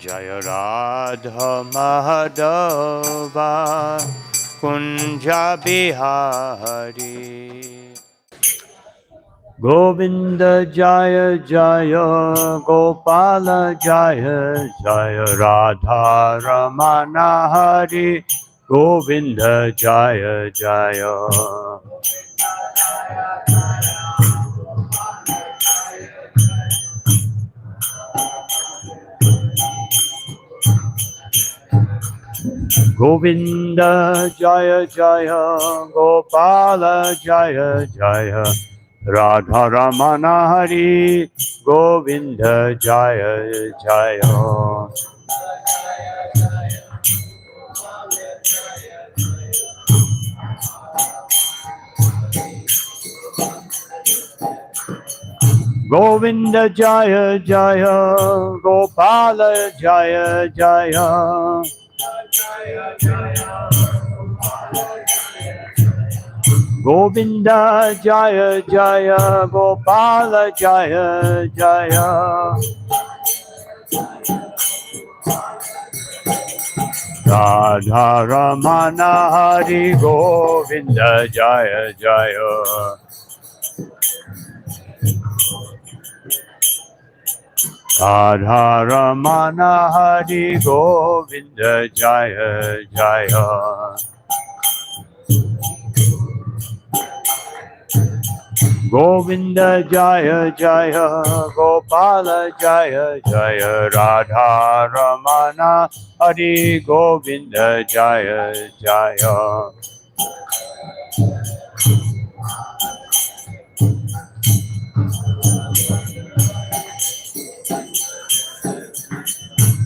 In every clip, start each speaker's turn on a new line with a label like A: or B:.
A: Jaya Radha Madhava Kunja Bihari Govinda Jaya Jaya Gopala Jaya Jaya Radha Ramana Hari Govinda Jaya Jaya Govinda Jaya Jaya Gopala Jaya Jaya Radha Ramana Hari Govinda Jaya Jaya Govinda Jaya Jaya Gopala Jaya Jaya Govinda Jaya Jaya Gopala Jaya Jaya Radha Ramana Hari Govinda Jaya Jaya Radha Ramana Hari Govinda Jaya Jaya Govinda Jaya Jaya Gopala Jaya Jaya Radha Ramana Hari Govinda Jaya Jaya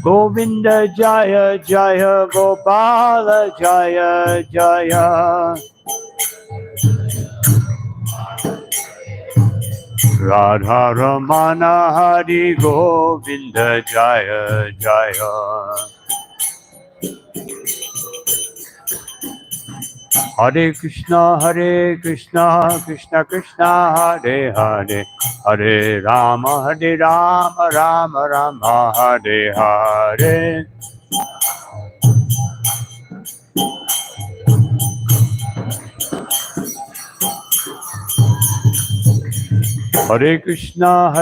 A: Govinda Jaya Jaya Gopala Jaya Jaya Radha Ramana Hari Govinda Jaya Jaya Hare Krishna Krishna Krishna Hare Hare Hare Rama Rama Rama Hare Hare Hare Krishna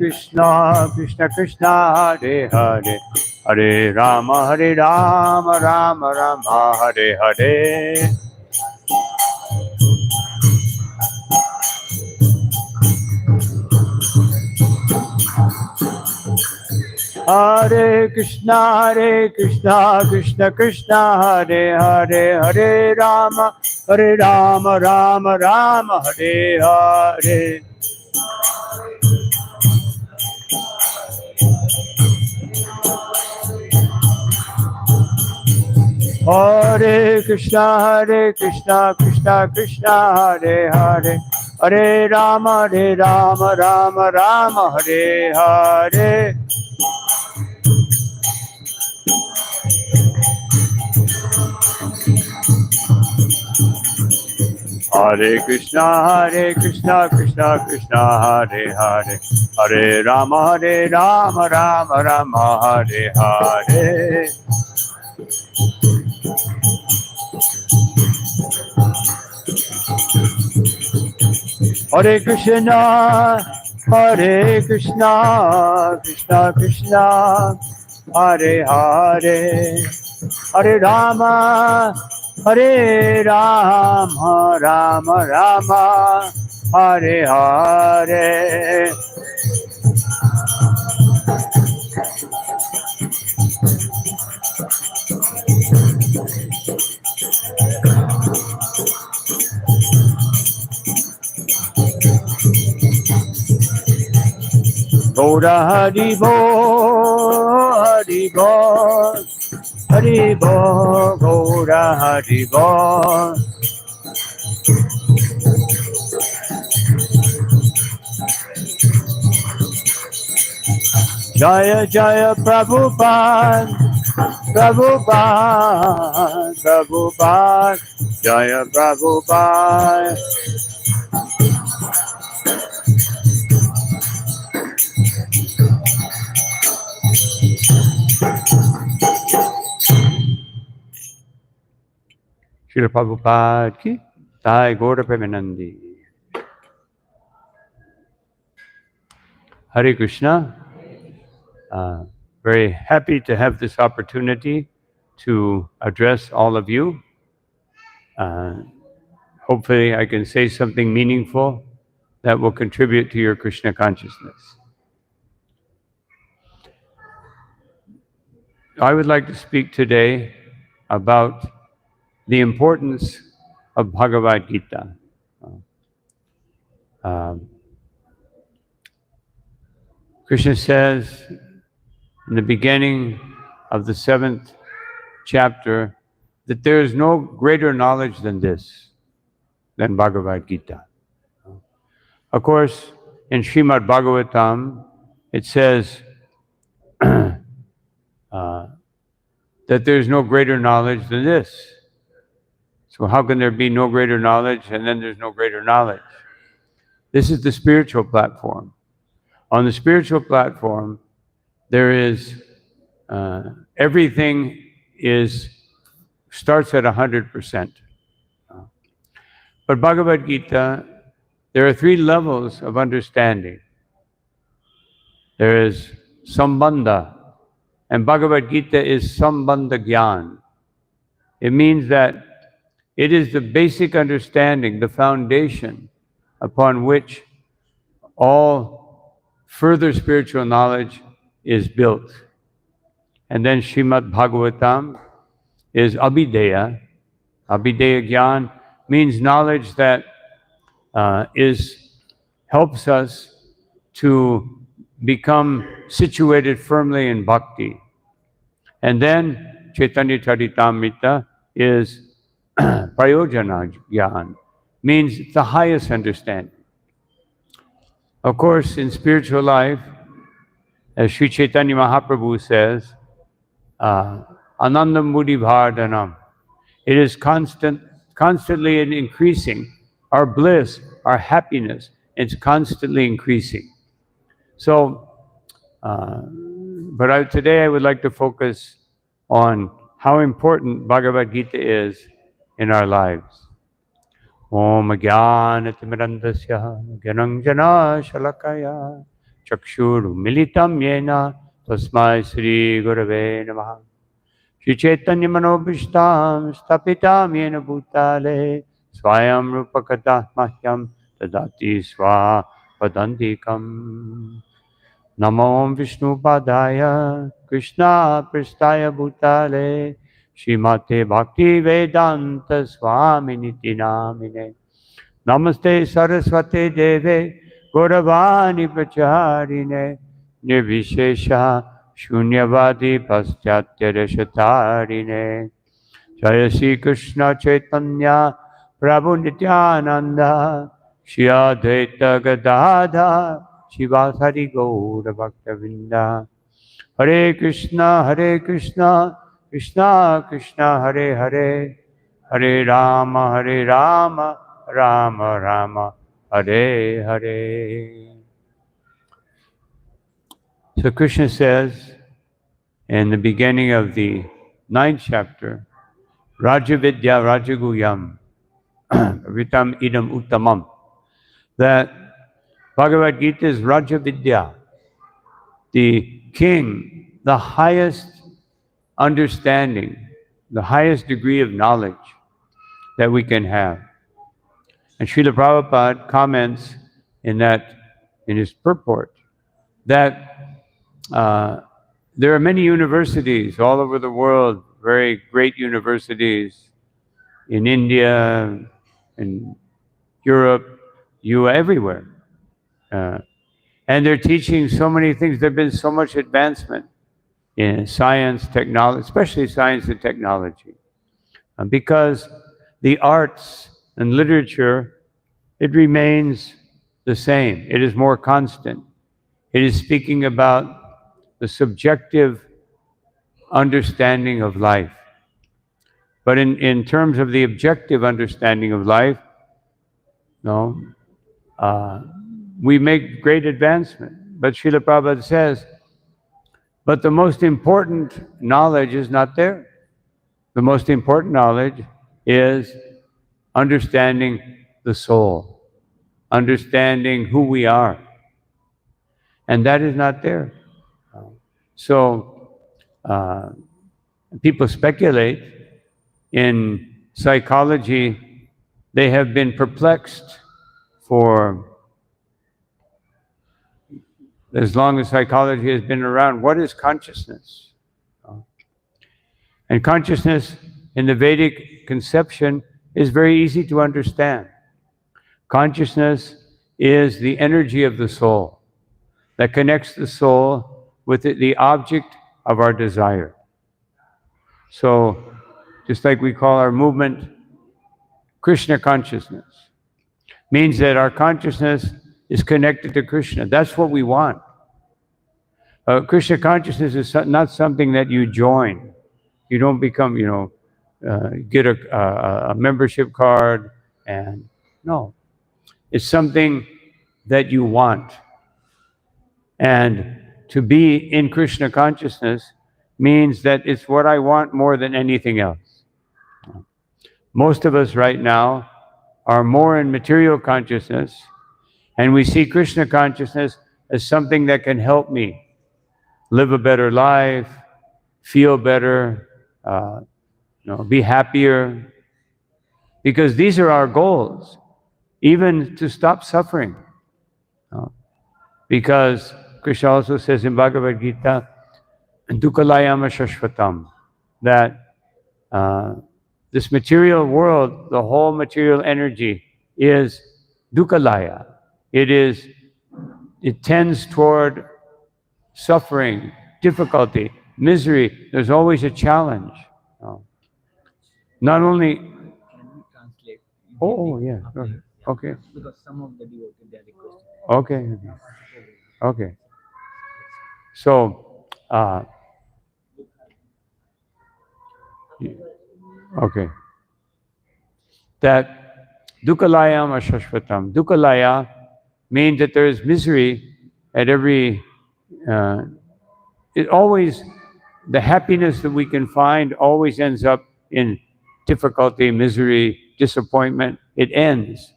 A: Krishna Krishna Hare Hare Hare Rama Rama Rama Hare Hare Hare Krishna Krishna Krishna Hare Hare Hare Rama Rama Rama Hare Hare Hare Krishna Krishna Krishna Hare Hare Hare Rama Rama Rama Hare Hare Hare Krishna Krishna Krishna Hare Hare Hare Rama Rama Rama Hare Hare Hare Krishna Krishna Krishna Hare Hare Hare Rama Rama Rama Hare Hare Gaura Hari Bo, Hari Bo, Hari Bo, Gaura Hari Bo. Jaya Jaya Prabhupada, Prabhupada, Prabhupada, Jaya Prabhupada. Srila Prabhupada ki Jai, Gaura Premanandi. Hare Krishna. Very happy to have this opportunity to address all of you. Hopefully I can say something meaningful that will contribute to your Krishna consciousness. I would like to speak today about the importance of Bhagavad Gita. Krishna says in the beginning of the 7th chapter that there is no greater knowledge than this, than Bhagavad Gita. Of course, in Srimad Bhagavatam, it says that there's no greater knowledge than this. So how can there be no greater knowledge and then there's no greater knowledge? This is the spiritual platform. On the spiritual platform, there is everything starts at 100%. But Bhagavad Gita, there are 3 levels of understanding. There is Sambandha, and Bhagavad Gita is Sambandha Gyan. It means that it is the basic understanding, the foundation upon which all further spiritual knowledge is built. And then Srimad Bhagavatam is Abhideya. Abhideya Gyan means knowledge that helps us to become situated firmly in bhakti. And then Chaitanya Charitamrita is Prayojana Gyan, means the highest understanding. Of course, in spiritual life, as Sri Chaitanya Mahaprabhu says, Anandam Buddhi Vardhanam, it is constantly increasing. Our bliss, our happiness, it's constantly increasing. So, today I would like to focus on how important Bhagavad Gita is in our lives. Om Jnanatirmirandasya Gyananjana Shalakaya Chakshuru Militam Yena Tasmai Sri Gurave Namaha. Shri Chaitanya Manobhishtam Stapitam Yena Bhutale Swayam Rupakata Mahyam Tadati Swa Padandikam. Namo Vishnu Padaya Krishna Pristaya Bhutale Srimate Bhakti Vedanta Swami Niti Namine. Namaste Saraswate Deve Gauravani Pracharine Nirvishesha Shunyavadi Paschatya Reshatarine. Jaya Sri Krishna Chaitanya Prabhu Nityananda Shri Advaita Gadadha Shivasari Gaura Bhaktavinda. Hare Krishna Krishna Krishna Hare Hare, Hare Rama Rama Rama Hare Hare. So Krishna says in the beginning of the 9th chapter, Raja Vidya Rajaguyam Vitam Idam Uttamam, that Bhagavad Gita is Raja Vidya, the king, the highest understanding, the highest degree of knowledge that we can have. And Srila Prabhupada comments in his purport, that there are many universities all over the world, very great universities in India, in Europe, everywhere. And they're teaching so many things. There's been so much advancement in science, technology, especially science and technology. Because the arts and literature, it remains the same. It is more constant. It is speaking about the subjective understanding of life. But in terms of the objective understanding of life, we make great advancement. But Srila Prabhupada says But the most important knowledge is not there. The most important knowledge is understanding the soul, understanding who we are. And that is not there. So people speculate in psychology. They have been perplexed for as long as psychology has been around. What is consciousness? And consciousness in the Vedic conception is very easy to understand. Consciousness is the energy of the soul that connects the soul with the object of our desire. So, just like we call our movement Krishna consciousness, means that our consciousness is connected to Krishna. That's what we want. Krishna consciousness is not something that you join. You don't become, get a membership card, and no. It's something that you want. And to be in Krishna consciousness means that it's what I want more than anything else. Most of us right now are more in material consciousness, and we see Krishna consciousness as something that can help me live a better life, feel better, be happier, because these are our goals, even to stop suffering. Because Krishna also says in Bhagavad Gita, Dukkalayama Shashvatam, that this material world, the whole material energy is Dukkalaya. It tends toward suffering, difficulty, misery. There's always a challenge. Not only...
B: Translate.
A: Oh, yeah. Okay.
B: Because some of the devotees they are requesting.
A: Okay. So, okay. That Dukkalayam Ashashvatam. Dukkalaya means that there is misery at every... the happiness that we can find always ends up in difficulty, misery, disappointment. It ends.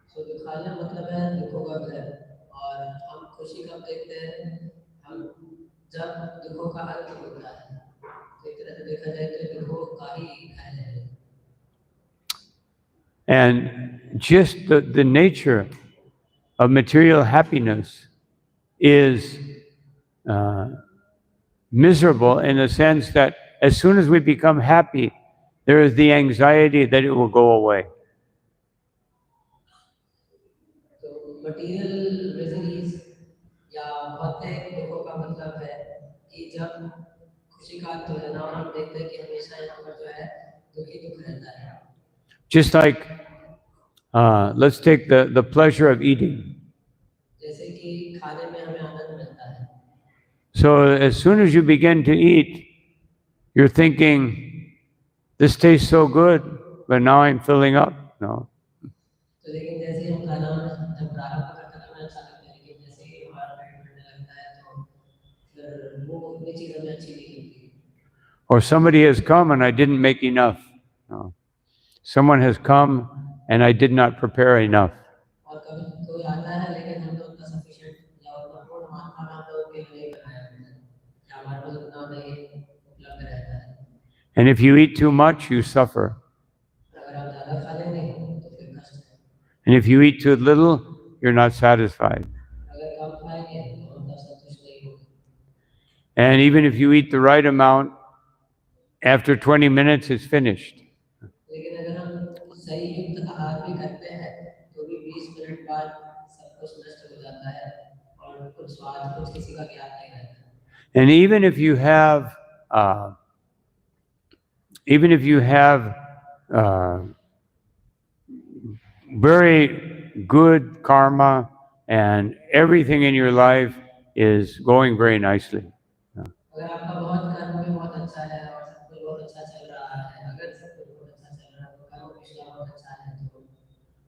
C: So दुखालय मतलब है दुखों का घर और हम खुशी कब देखते हैं हम जब दुखों का अंत होता है तो एक तरह से देखा जाए तो दुखों का ही घर है.
A: And just the nature of material happiness is miserable in the sense that as soon as we become happy, there is the anxiety that it will go away.
C: So material miseries या भौतिक दुखों का मतलब है कि जब खुशी का अंत हो जाना और हम देखते हैं कि हमेशा यहाँ पर जो है दुखी दुख रहता है.
A: Just like, let's take the pleasure of eating.
C: जैसे कि खाने में हमें आनंद मिलता है.
A: So as soon as you begin to eat, you're thinking, this tastes so good, but now I'm filling up. No.
C: तो लेकिन जैसे हम खाना जब प्रारंभ करते हैं हमें अच्छा लगता है लेकिन जैसे ही हमारा पेट भरने लगता है तो फिर वो चीज़ हमें अच्छी नहीं लगती.
A: Or somebody has come and I didn't make enough. No. Someone has come and I did not prepare enough.
C: और कभी कोई आता है लेकिन हमने उतना सफिशिएंट या उतना पूर्ण मात्रा में हम लोग के लिए नहीं बनाया है या हमारे पास उतना नहीं उपलब्ध रहता है.
A: And if you eat too much, you suffer.
C: अगर आप ज़्यादा खा लेंगे तो फिर कष्ट है.
A: And if you eat too little, you're not satisfied.
C: अगर कम खाएंगे तो हम तब संतुष्ट नहीं होंगे.
A: And even if you eat the right amount, after 20 minutes, it's finished.
C: लेकिन अगर हम सही युक्त आहार भी करते हैं तो भी 20 मिनट बाद सब कुछ नष्ट हो जाता है और कुछ स्वाद कुछ किसी का ज्ञान नहीं रहता.
A: And even if you have very good karma and everything in your life is going very nicely.
C: अगर आपका बहुत कर्म भी बहुत अच्छा है और सब कुछ बहुत अच्छा चल रहा है अगर सब कुछ बहुत अच्छा चल रहा है तो कर्म भी बहुत अच्छा है तो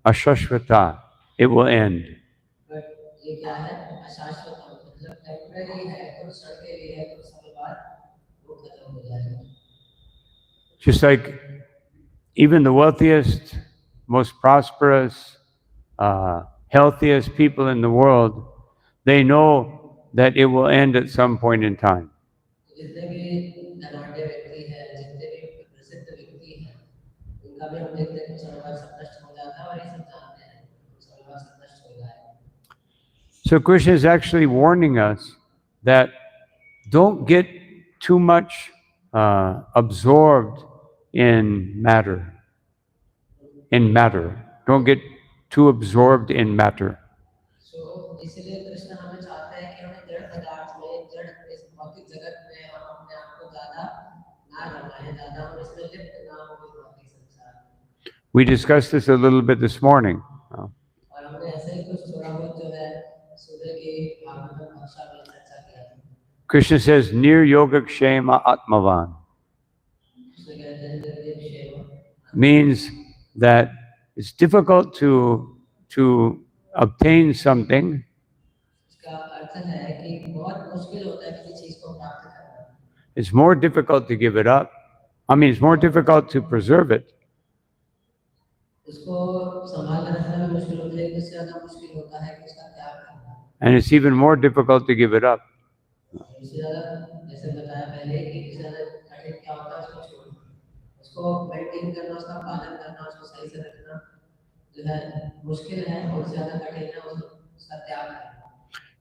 A: Ashashvata, it will end.
C: But ये क्या है अशाश्वत मतलब टेम्परेरी है, कुछ क्षण के लिए है, कुछ समय बाद वो खत्म हो जाएगा।
A: Just like even the wealthiest, most prosperous, healthiest people in the world, they know that it will end at some point in time.
C: जितने भी धनाढ्य व्यक्ति हैं, जितने भी प्रसिद्ध व्यक्ति हैं, उनका भी हम देखते हैं कि कुछ समय बाद सब नष्ट हो जाता है और ये सब जानते हैं कुछ समय बाद सब नष्ट हो जाएगा।
A: So Krishna is actually warning us that don't get too much absorbed in matter. Don't get too absorbed in matter.
C: So इसलिए कृष्ण हमें चाहते हैं कि हमें जड़ पदार्थ में, जड़ इस भौतिक जगत में हम अपने आप को ज्यादा ना रमाएं, ज्यादा हम इसमें लिप्त ना हो इस भौतिक संसार में।
A: We discussed this a little bit this morning.
C: और हमने ऐसे ही कुछ थोड़ा बहुत जो है सुबह की भागवत कक्षा में चर्चा किया था।
A: Krishna says, Nir Yoga Kshema Atmavan.
C: Krishna कहते हैं निर्देव क्षेम
A: Means that it's difficult to obtain something,
C: इसका अर्थ है कि बहुत मुश्किल होता है किसी चीज को प्राप्त करना।
A: it's more difficult to give it up. It's more difficult to preserve it.
C: उसको संभाल कर रखना भी मुश्किल होता है, इससे ज्यादा मुश्किल होता है कि उसका त्याग करना।
A: And it's even more difficult to give it up.
C: इससे ज्यादा जैसे बताया पहले कि इससे ज्यादा कठिन क्या होता है उसको छोड़ना, उसको मेंटेन करना, उसका पालन करना, उसको सही से रखना जो है मुश्किल है और ज्यादा कठिन है उसका त्याग करना।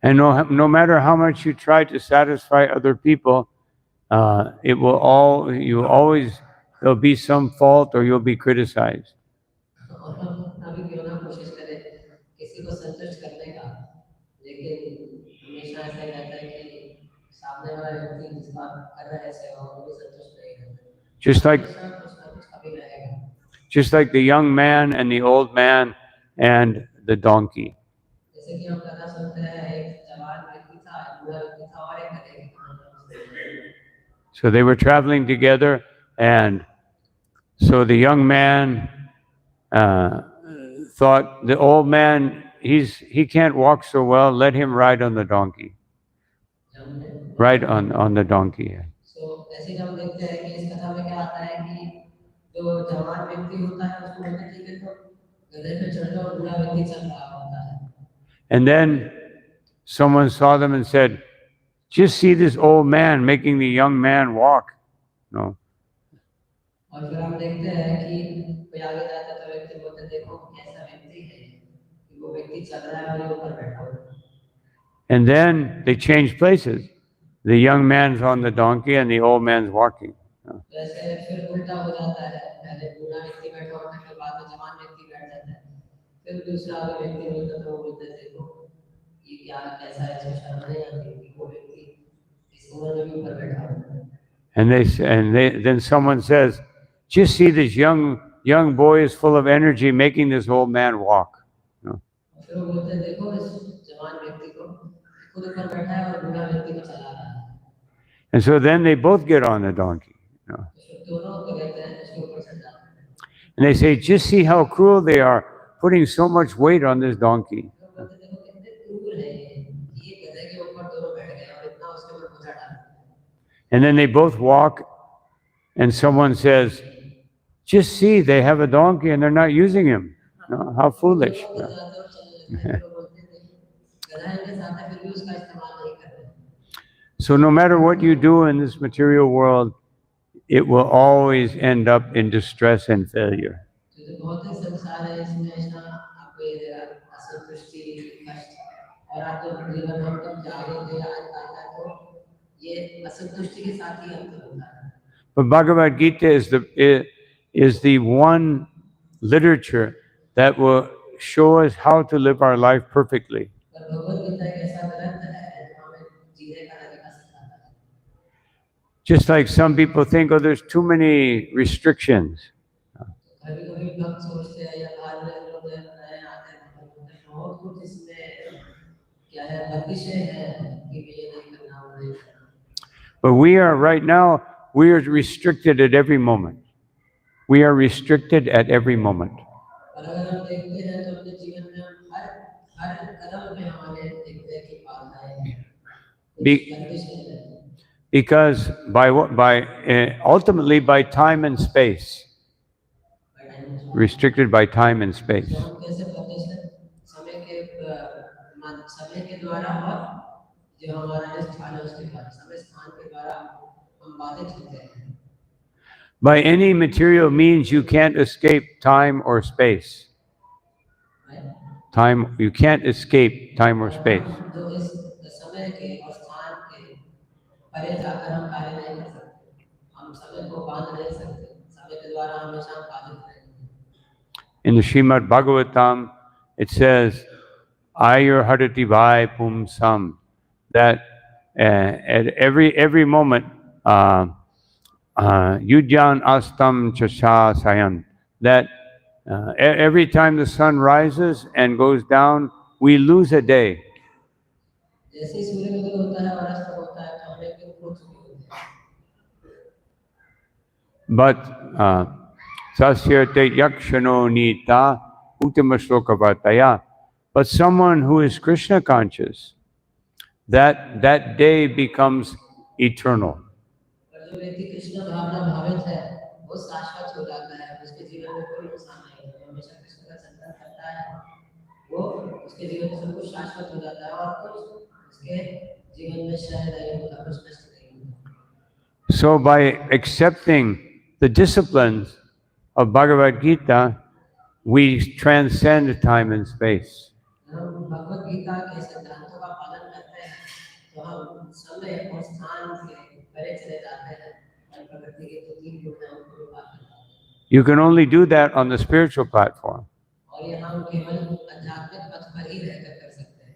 A: And no matter how much you try to satisfy other people, there'll be some fault or you'll be criticized.
C: और हम कितना भी क्यों ना कोशिश करें किसी को संतुष्ट करने का, लेकिन हमेशा ऐसा ही रहता है कि सामने वाला व्यक्ति जिस बात कर रहा है सेवा वो भी संतुष्ट नहीं होता।
A: Just like
C: कुछ ना कुछ कभी रहेगा।
A: Just like the young man and the old man and the donkey.
C: जैसे कि हम कथा सुनते हैं, एक जवान व्यक्ति था, एक बूढ़ा व्यक्ति था और एक गधे की कहानी।
A: So they were traveling together, and so the young man thought the old man, he can't walk so well, let him ride on the donkey. Ride on the donkey.
C: So ऐसे हम देखते हैं कि इस कथा में क्या आता है कि जो जवान व्यक्ति होता है उसको बोलते हैं ठीक है तो गधे पे चढ़ जाओ, बूढ़ा व्यक्ति चल रहा होता है।
A: And then someone saw them and said, just see this old man making the young man walk. No.
C: और फिर हम देखते हैं कि कोई आगे जाता तो व्यक्ति बोलते देखो कैसा व्यक्ति है कि वो व्यक्ति चल रहा है और ये ऊपर बैठा हुआ है।
A: And then they changed places. The young man's on the donkey and the old man's walking.
C: वैसे फिर उल्टा हो जाता है, पहले बूढ़ा व्यक्ति बैठा होता है, फिर बाद में जवान व्यक्ति बैठ जाता है, फिर दूसरा व्यक्ति बोलता है तो वो बोलते देखो ये क्या कैसा है, इसको शर्म नहीं आती कि वो व्यक्ति इस उम्र में भी ऊपर बैठा हुआ है।
A: And then someone says, just see this young boy is full of energy making this old man walk.
C: फिर वो बोलते हैं देखो इस जवान व्यक्ति को खुद ऊपर बैठा है और बूढ़ा व्यक्ति को चला रहा है।
A: And so then they both get on the donkey.
C: दोनों को कहते हैं इसके ऊपर चढ़ जाते हैं।
A: And they say, just see how cruel they are putting so much weight on this donkey.
C: देखो कितने क्रूर है ये गधे के ऊपर दोनों बैठ गए और इतना उसके ऊपर बोझा डाल दिया।
A: And then they both walk, and someone says, just see, they have a donkey and they're not using him. No, how foolish. So no matter what you do in this material world, it will always end up in distress and failure. But Bhagavad Gita is the one literature that will show us how to live our life perfectly. Just like some people think, oh, there's too many restrictions. But we are right now, we are restricted at every moment. We are restricted at every moment. Be-
C: condition है,
A: because ultimately by time and space, restricted by time and space.
C: तो हम कैसे बंदिश है समय के द्वारा और जो हमारा जो स्थान है उसके द्वारा, समय स्थान के द्वारा हम बाधित होते हैं।
A: By any material means, you can't escape time or space. You can't escape time or space.
C: जो इस समय के और स्थान के परे जाकर हम कार्य नहीं कर सकते, हम समय को बांध नहीं सकते, समय के द्वारा हमेशा बाधित रहेंगे।
A: In the Srimad Bhagavatam, it says, Ayur Harati Vai Pum Sam, that at every moment, Yudyan Astam Chasha Sayan, that every time the sun rises and goes down, we lose a day.
C: जैसे ही सूर्य उदय होता है और अस्त होता है तो हमें एक दिन खो चुके होते हैं।
A: But Sasyate Yakshano Nita Uttama. But someone who is Krishna conscious, that day becomes eternal.
C: और जो व्यक्ति कृष्ण भावना भावित है वो शाश्वत हो जाता है, उसके जीवन में कोई नुकसान नहीं है, हमेशा कृष्ण का चिंतन करता है, वो उसके जीवन में सब कुछ शाश्वत हो जाता है और कुछ उसके जीवन में शायद नहीं होता, कुछ नष्ट नहीं होता।
A: So by accepting the disciplines of Bhagavad Gita, we transcend time and space.
C: हम भगवद गीता के सिद्धांतों का पालन करते हैं तो हम समय और स्थान के परे चले जाते हैं और प्रकृति के जो तीन गुण हैं उनको पार करते हैं।
A: You can only do that on the spiritual platform.
C: और ये हम केवल आध्यात्मिक पथ पर ही रहकर कर सकते हैं।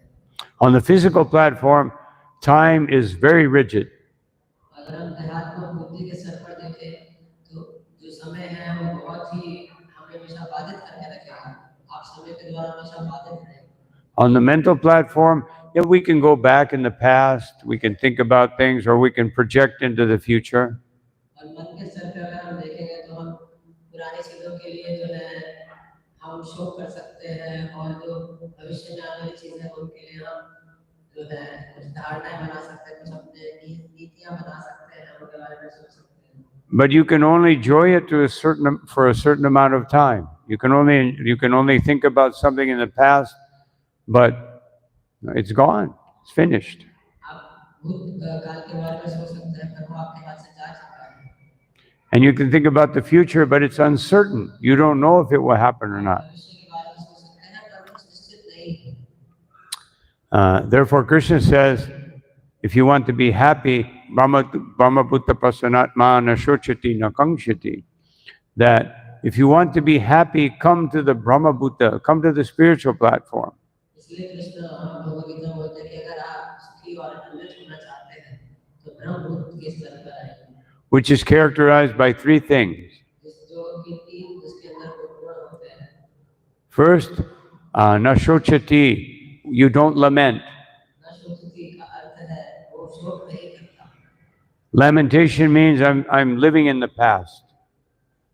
A: On the physical platform, time is very rigid.
C: अगर हम अध्यात्म बुद्धि के स्तर पर देखें तो जो समय है वो बहुत ही हमें हमेशा बाधित करके रखेगा, आप समय के द्वारा हमेशा बाधित रहेंगे।
A: On the mental platform, yeah, we can go back in the past, we can think about things, or we can project into the future.
C: और मन के स्तर पर अगर हम देखेंगे तो हम पुरानी चीजों के लिए जो है हम शोक कर सकते हैं और जो भविष्य में आने वाली चीजें हैं उनके लिए हम जो है कुछ धारणाएं बना सकते हैं, कुछ अपने नीतियां बना सकते हैं, उनके बारे में सोच सकते हैं।
A: But you can only enjoy it for a certain amount of time. You can only think about something in the past, but it's gone. It's finished.
C: आप भूतकाल के बारे में सोच सकते हैं पर वो आपके हाथ से जा चुका है।
A: And you can think about the future, but it's uncertain. You don't know if it will happen or not.
C: भविष्य के बारे में सोच सकते हैं पर कुछ निश्चित नहीं है।
A: Therefore, Krishna says, if you want to be happy, Brahmabhutta Prasanatma na shochati na kangshati, that if you want to be happy, come to the Brahmabhutta, come to the spiritual platform.
C: इसलिए कृष्ण भगवद गीता में बोलते हैं कि अगर आप सुखी और आनंदित होना चाहते हैं तो ब्रह्मभूत के स्तर पर आइए,
A: Which is characterized by three things.
C: जो कि तीन उसके अंदर गुण होते हैं।
A: First, na shochati, you don't lament.
C: नशोचती का अर्थ है वो शोक नहीं करता।
A: Lamentation means I'm living in the past.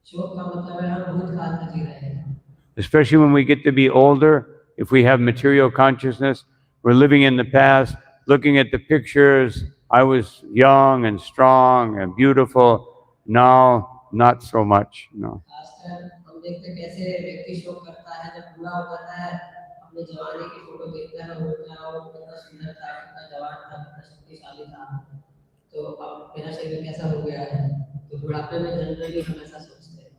C: शोक का मतलब है हम भूतकाल में जी रहे हैं।
A: Especially when we get to be older, if we have material consciousness, we're living in the past, looking at the pictures. I was young and strong and beautiful. Now, not so much. No.
C: खासकर हम देखते हैं कैसे व्यक्ति शोक करता है जब पूरा हो जाता है, अपने जवानी की फोटो देखता है, बोलता है वो कितना सुंदर था, कितना जवान था, कितना शक्तिशाली था, तो अब मेरा शरीर कैसा हो गया है, तो बुढ़ापे में जनरली हमेशा सोचते हैं।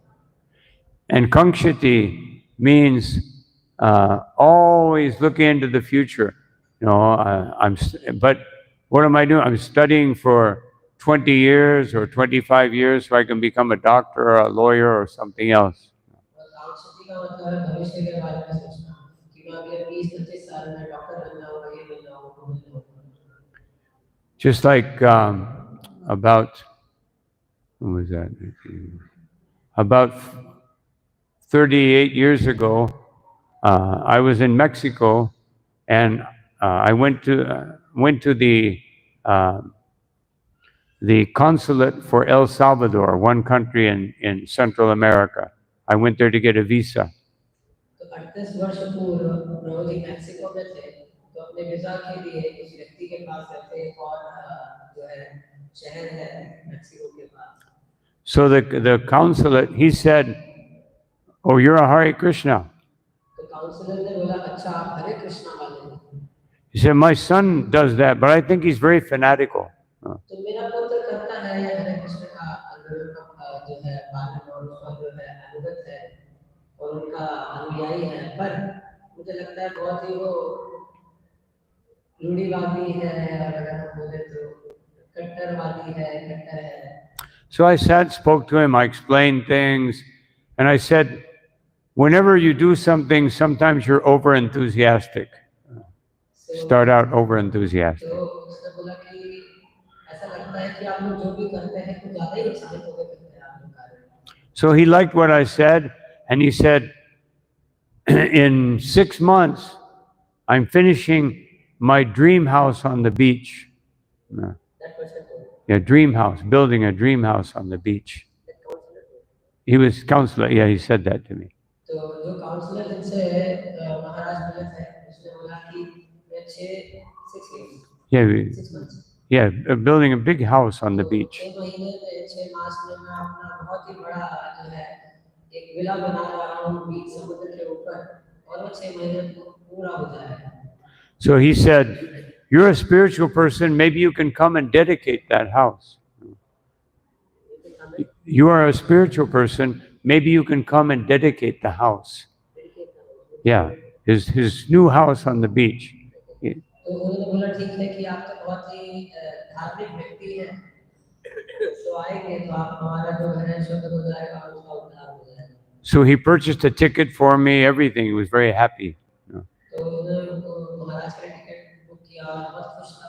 A: And Kangshati means always looking into the future. You know, but what am I doing? I'm studying for 20 years or 25 years so I can become a doctor or a lawyer or something else.
C: और कांक्षती का मतलब है भविष्य के बारे में सोचना कि मैं अगले 20-25 साल में डॉक्टर बन जाऊंगा, ये बन जाऊंगा, वो बन जाऊंगा।
A: Just like about, when was that? About 38 years ago, I was in Mexico, and I went to the consulate for El Salvador, one country in Central America. I went there to get a visa.
C: तो 38 वर्ष पूर्व प्रभु जी Mexico में थे तो अपने visa के लिए इस व्यक्ति के पास रहते एक और जो है शहर है मैक्सिको के पास.
A: So the counselor, he said, "Oh, you're a Hare Krishna."
C: तो काउंसलर ने बोला अच्छा आप हरे कृष्णा वाले हैं.
A: He said, "My son does that, but I think he's very fanatical."
C: तो मेरा पुत्र करता है ये हरे कृष्ण का आंदोलन का जो है पालन और उसका जो है अनुगत है और उनका अनुयायी है, पर मुझे लगता है बहुत ही वो रूढ़िवादी है और अगर हम बोले तो कट्टरवादी है, कट्टर है.
A: So I sat, spoke to him, I explained things, and I said, whenever you do something, sometimes you're over enthusiastic. Start out over enthusiastic.
C: तो उसने बोला कि ऐसा लगता है कि आप लोग जो भी करते हैं कुछ ज्यादा ही उत्साहित होकर करते हैं आप लोग कार्य.
A: So he liked what I said, and he said, in 6 months, I'm finishing my dream house on the beach.
C: That person told.
A: Yeah, dream house, building a dream house on the beach.
C: That counselor told.
A: He was counselor, yeah, he said that to me.
C: तो जो counsellor जिनसे महाराज मिले थे उसने बोला कि मैं 6 months.
A: Yeah,
C: 6 months.
A: yeah, building a big house on the beach.
C: 6 महीने में 6 मास में मैं अपना बहुत ही बड़ा जो है एक विला बना रहा हूँ बीच समुद्र के ऊपर और वो 6 महीने पूरा हो जाएगा.
A: So he said, you're a spiritual person, maybe you can come and dedicate that house. You are a spiritual person, maybe you can come and dedicate the house. Yeah, his new house on the beach.
C: तो उन्होंने बोला ठीक है कि आप तो बहुत ही धार्मिक व्यक्ति हैं, तो आएंगे तो आप हमारा जो है शुद्ध हो जाएगा और उसका उद्धार हो जाएगा.
A: So he purchased a ticket for me, everything. He was very happy.
C: तो उन्होंने महाराज का टिकट बुक किया और बहुत खुश था.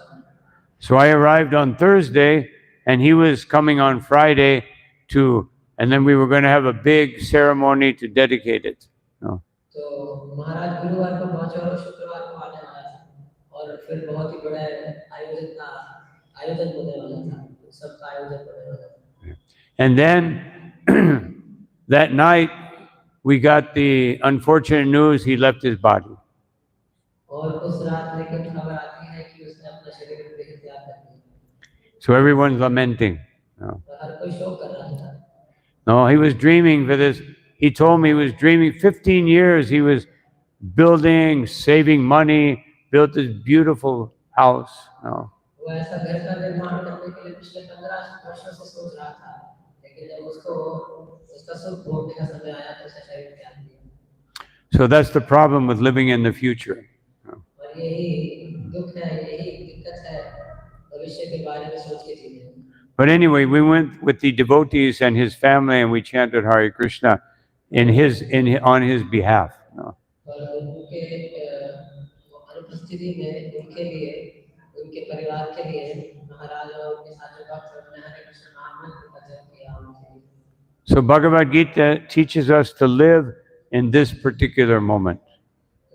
A: So I arrived on Thursday, and he was coming on Friday and then we were going to have a big ceremony to dedicate it.
C: तो महाराज गुरुवार को पहुंचे और शुक्रवार को आने वाला था और फिर बहुत ही बड़ा आयोजन होने वाला था, सबका आयोजन होने वाला था.
A: And then that night we got the unfortunate news he left his body.
C: और उस रात लेकर खबर आती है कि उसने अपना शरीर देह त्याग कर दिया.
A: So everyone's lamenting.
C: हर कोई शोक कर रहा था.
A: No, he was dreaming for this. He told me he was dreaming 15 years. He was building, saving money, built this beautiful house. No.
C: वो ऐसा घर का निर्माण करने के लिए पिछले 15 वर्षों से सोच रहा था, लेकिन जब उसको उसका सुख भोगने का समय आया तो उसने शरीर त्याग दिया.
A: So that's the problem with living in the future.
C: और यही दुख है, यही दिक्कत है भविष्य के बारे में सोच के जीने.
A: But anyway, we went with the devotees and his family, and we chanted Hare Krishna on his behalf. No.
C: और उनके अनुपस्थिति में उनके लिए, उनके परिवार के लिए महाराज और उनके साथ जो भक्त उन्होंने हरे कृष्ण महामंत्र का जप किया उनके लिए.
A: So Bhagavad Gita teaches us to live in this particular moment.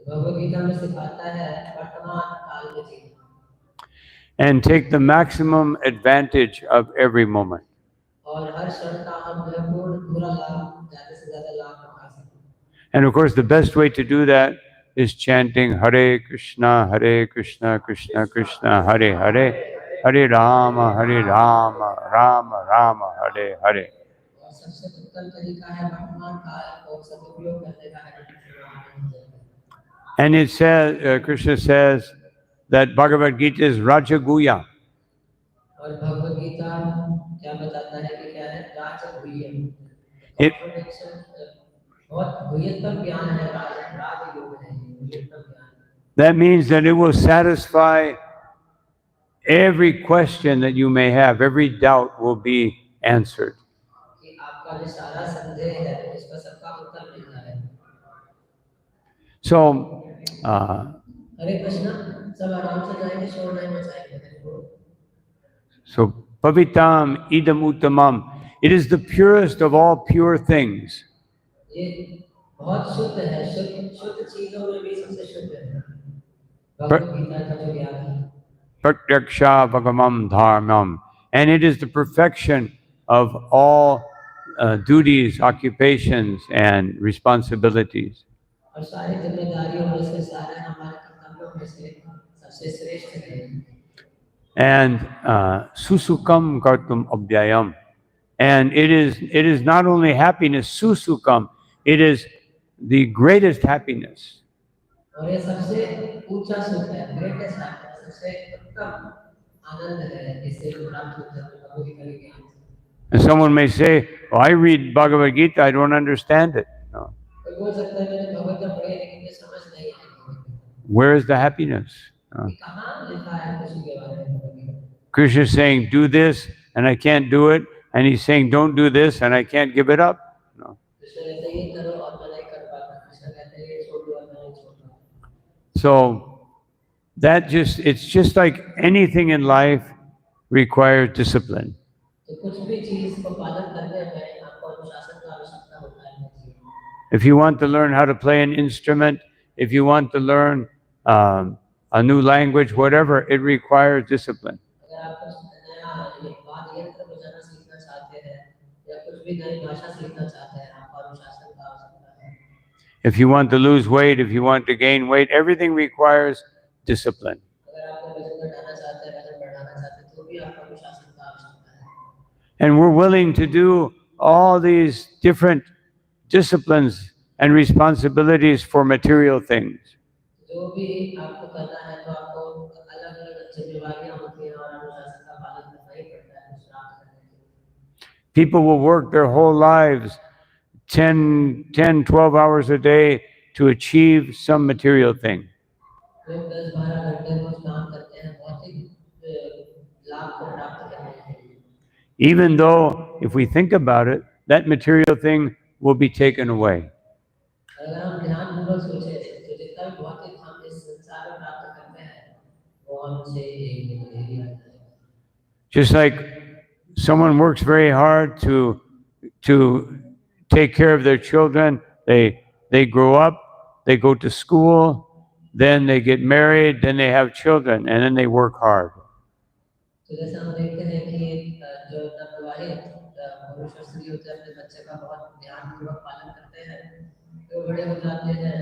C: Bhagavad Gita में सिखाता है वर्तमान काल में जीना.
A: And take the maximum advantage of every moment.
C: और हर क्षण का हम पूरा लाभ ज़्यादा से ज़्यादा लाभ उठा सकें.
A: And of course, the best way to do that is chanting Hare Krishna, Krishna Krishna, Hare Hare, Hare Rama, Rama Rama, Hare Hare.
C: और सबसे उत्तम तरीका है वर्तमान काल को सदुपयोग करने का हरे कृष्ण नाम.
A: And it says, Krishna says that Bhagavad Gita is Rajaguya.
C: और भगवद गीता क्या बताता है कि क्या है राजगुह्य. बहुत गुह्यतम ज्ञान है, राजयोग है, गुह्यतम ज्ञान.
A: That means that it will satisfy every question that you may have. Every doubt will be answered.
C: कि आपका जो सारा संदेह है उसका सबका उत्तर मिल जाए.
A: So,
C: हरे कृष्ण. सब आराम से जाएंगे, शोर नहीं मचाएंगे.
A: So, Pavitam idam uttamam. It is the purest of all pure things.
C: ये बहुत शुद्ध है, शुद्ध चीजों में भी सबसे शुद्ध है भगवद गीता का जो ज्ञान है.
A: Pratyaksha bhagamam dharmam. And it is the perfection of all duties, occupations, and responsibilities.
C: और सारी जिम्मेदारियों में से, सारे हमारे कर्तव्यों में से सबसे श्रेष्ठ है।
A: And susukam kartum abhyayam. And it is not only happiness, susukam, it is the greatest happiness.
C: और ये सबसे ऊंचा सुख है, ग्रेटेस्ट हैप्पीनेस, सबसे उत्तम आनंद है जिससे जो प्राप्त होता है प्रभु की कली ज्ञान से।
A: And someone may say, oh, I read Bhagavad Gita, I don't understand it. No.
C: कोई बोल सकता है मैंने भगवद गीता पढ़ी है लेकिन ये समझ नहीं आई।
A: Where is the happiness? No.
C: ये कहाँ लिखा है खुशी के बारे में Bhagavad Gita?
A: Krishna is saying, do this, and I can't do it. And he's saying, don't do this, and I can't give it up. No.
C: Krishna कहते हैं ये करो और मैं नहीं कर पाता, कृष्ण कहते हैं ये छोड़ दो और मैं नहीं छोड़ पाता।
A: So it's just like anything in life requires discipline.
C: तो कुछ भी चीज को पालन करने में आपको अनुशासन का आवश्यकता होता है।
A: If you want to learn how to play an instrument, if you want to learn a new language, whatever, it requires discipline.
C: अगर आप कुछ नया वाद्य यंत्र बजाना सीखना चाहते हैं या कुछ भी नई भाषा सीखना चाहते हैं, आपको अनुशासन का आवश्यकता है।
A: If you want to lose weight, if you want to gain weight, everything requires discipline.
C: अगर आप वजन घटाना चाहते हैं, वजन बढ़ाना चाहते हैं, तो भी आपको अनुशासन का आवश्यकता है।
A: And we're willing to do all these different disciplines and responsibilities for material things.
C: जो भी आपको करना है तो आपको अलग-अलग जिम्मेदारियां होती हैं और अनुशासन का पालन करना ही पड़ता है कुछ प्राप्त करने के लिए।
A: People will work their whole lives 10, 12 hours a day to achieve some material thing.
C: लोग 10-12 घंटे रोज काम करते हैं भौतिक लाभ को प्राप्त करने के लिए।
A: Even though, if we think about it, that material thing will be taken away.
C: अगर हम ध्यानपूर्वक सोचें तो जितना भी भौतिक हम इस संसार में प्राप्त करते हैं वो हमसे एक दिन ले लिया जाएगा।
A: Just like someone works very hard to take care of their children, they grow up, they go to school, then they get married, then they have children, and then they work hard.
C: तो जैसे हम देखते हैं कि जो नवविवाहित पुरुष और स्त्री होते हैं अपने बच्चे का बहुत ध्यानपूर्वक पालन करते हैं, वो बड़े हो जाते हैं,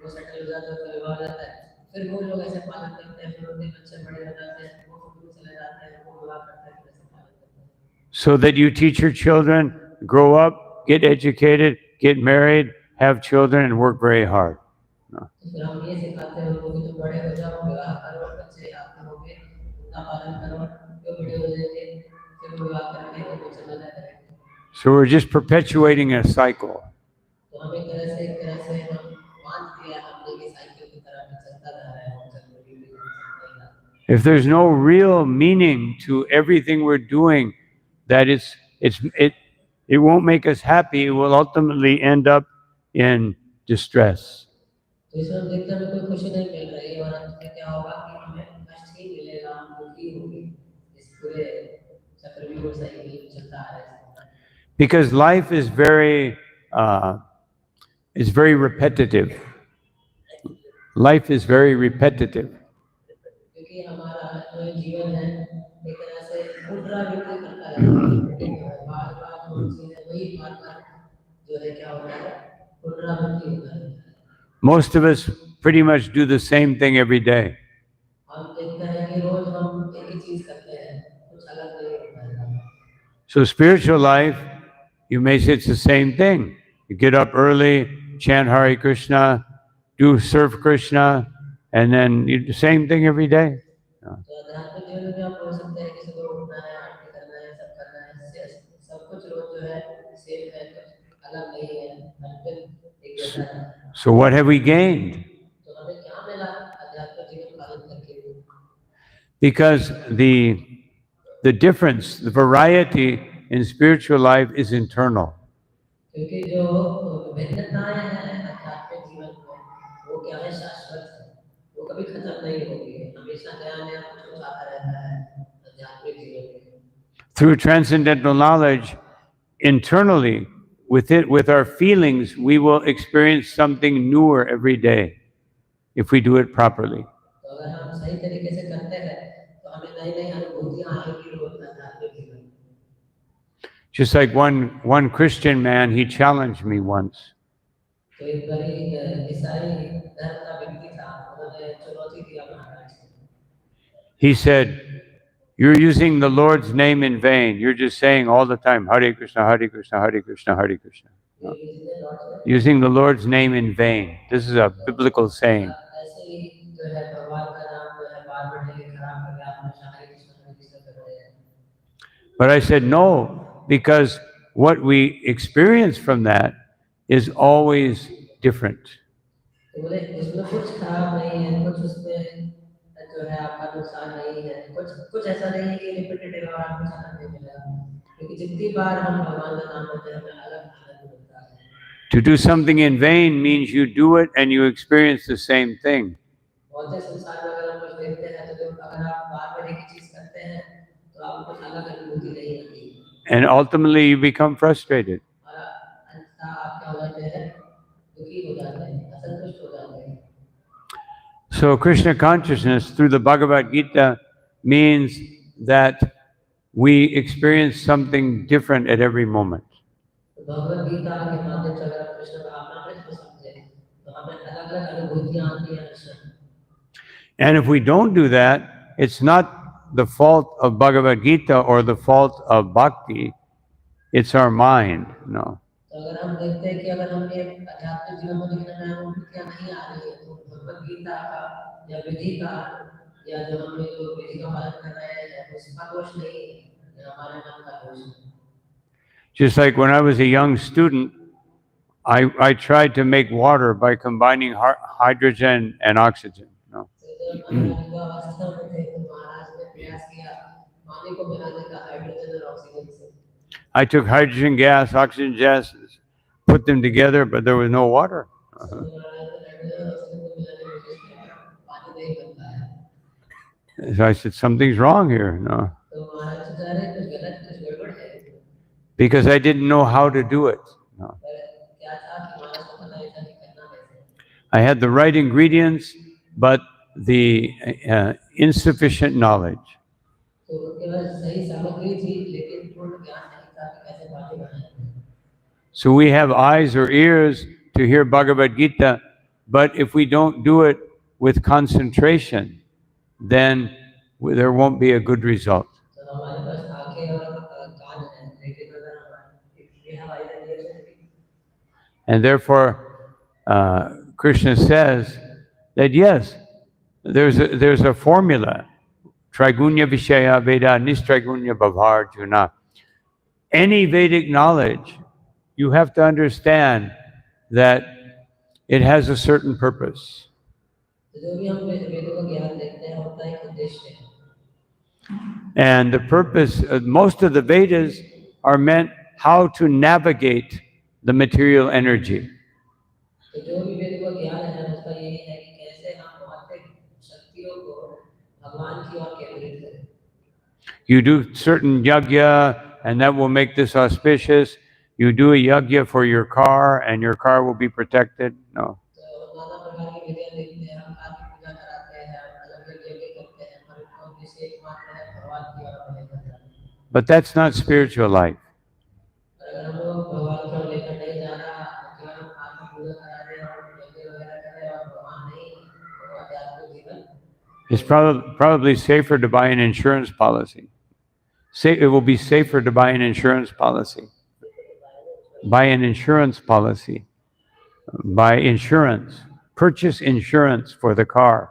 C: वो सेटल हो जाते हैं, तो विवाह हो जाता है, फिर वो लोग ऐसे पालन करते हैं, फिर उनके बच्चे बड़े हो जाते हैं, वो स्कूल चले जाते हैं, वो विवाह करते हैं, फिर ऐसे पालन करते हैं।
A: So that you teach your children, grow up, get educated, get married, have children, and work very hard. No.
C: तो फिर हम ये सिखाते हैं उनको कि तुम बड़े हो जाओ, विवाह करो, बच्चे आपके होंगे, उनका पालन करो, वो बड़े हो जाएंगे, फिर वो विवाह करके वो चला जाएगा।
A: So we're just perpetuating a cycle.
C: तो हम एक तरह से हम मान दिया हमने कि साइकिल की तरह चलता जा रहा है, हम चल रही है।
A: If there's no real meaning to everything we're doing, that it won't make us happy, it will ultimately end up in distress.
C: तो इसमें देखते हैं कोई खुशी नहीं मिल रही और अंत में क्या होगा कि हमें कष्ट ही मिलेगा, हम दुखी होंगे। इस पूरे चक्रव्यूह साइकिल चलता आ रहा है।
A: Because life is very repetitive. Life is very repetitive.
C: क्योंकि हमारा जो जीवन है एक तरह से पुनरावृत्ति करता है, बार-बार जो चीजें वही बार-बार जो है क्या होता है, पुनरावृत्ति होता है।
A: Most of us pretty much do the same thing every day.
C: हम देखते हैं कि रोज हम एक ही चीज करते हैं, कुछ अलग नहीं होता है।
A: So spiritual life, you may say it's the same thing. You get up early, chant Hare Krishna, serve Krishna, and then you do the same thing every day.
C: तो आध्यात्मिक जीवन में आप बोल सकते हैं कि सुबह उठना है, आरती करना है, सब करना है, सब कुछ रोज जो है सेम है, कुछ अलग नहीं है, हर दिन एक जैसा है।
A: So what have we gained?
C: तो हमें क्या मिला आध्यात्मिक जीवन पालन करके?
A: Because the difference, the variety in spiritual life is internal.
C: क्योंकि जो विभिन्नताएं हैं आध्यात्मिक जीवन में वो क्या है, शाश्वत है, वो कभी खत्म नहीं होगी, हमेशा नया कुछ आता रहता है आध्यात्मिक जीवन में।
A: Through transcendental knowledge, internally, with our feelings, we will experience something newer every day if we do it properly.
C: तो अगर हम सही तरीके से करते हैं तो हमें नई-नई अनुभूतियां आएंगी रोज आध्यात्मिक जीवन में।
A: Just like one Christian man, he challenged me once.
C: तो एक बारी ईसाई धर्म का व्यक्ति था, उन्होंने चुनौती दी महाराज को।
A: he said, "You're using the Lord's name in vain. You're just saying all the time, Hare Krishna, Hare Krishna, Hare Krishna, Hare Krishna."
C: ये इसलिए लॉर्ड से
A: Using the Lord's name in vain. This is a biblical saying.
C: ऐसे ही जो है भगवान का नाम जो है बार बार लेके खराब कर रहे आप हमेशा हरे कृष्ण कर रहे हैं।
A: But I said, no, because what we experience from that is always different.
C: तो बोले इसमें कुछ खराब नहीं है, कुछ उसमें जो है आपका नुकसान नहीं है, कुछ ऐसा नहीं है कि रिपीटेटिव और आपको खाना नहीं मिला, क्योंकि जितनी बार हम भगवान का नाम लेते हैं हमें अलग आनंद मिलता है।
A: To do something in vain means you do it and you experience the same thing.
C: बहुत से संसार में अगर हम कुछ देखते हैं तो अगर आप बार बार एक ही चीज करते हैं तो आपको कुछ अलग अनुभूति नहीं होती।
A: And ultimately you become frustrated.
C: और अंततः आप क्या हो जाते हैं, दुखी हो जाते हैं, असंतुष्ट हो जाते हैं।
A: So Krishna consciousness through the Bhagavad Gita means that we experience something different at every moment.
C: Bhagavad Gita के माध्यम से अगर कृष्ण का अपनापन को समझे तो हमें अलग-अलग अनुभूतियां आती हैं Krishna.
A: And if we don't do that, it's not the fault of Bhagavad Gita or the fault of bhakti, it's our mind. No.
C: तो अगर हम देखते हैं कि अगर हमने आध्यात्मिक जीवन में लेकिन हमें अनुभूतियां नहीं आ रही है तो भगवद गीता का या विधि का या जो हमने जो विधि का पालन कर रहे हैं उसका दोष नहीं है, ये हमारे मन का दोष है।
A: Just like when I was a young student, I tried to make water by combining hydrogen and oxygen. No. I took hydrogen gas, oxygen gas, put them together, but there was no water. So I said, something's wrong here. No. Because I didn't know how to do it. No. I had the right ingredients, but the insufficient knowledge. So we have eyes or ears to hear Bhagavad Gita, but if we don't do it with concentration, then there won't be a good result. And therefore, Krishna says that yes, there's a formula. Trigunya Vishaya Veda Nistrigunya Bhavarjuna. Any Vedic knowledge, you have to understand that it has a certain purpose. And the purpose, most of the Vedas are meant how to navigate the material energy. You do certain yajna and that will make this auspicious. You do a yajna for your car and your car will be protected. No. But that's not spiritual life. It's probably safer to buy an insurance policy. It will be safer to buy an insurance policy. Buy an insurance policy. Buy insurance. Purchase insurance for the car.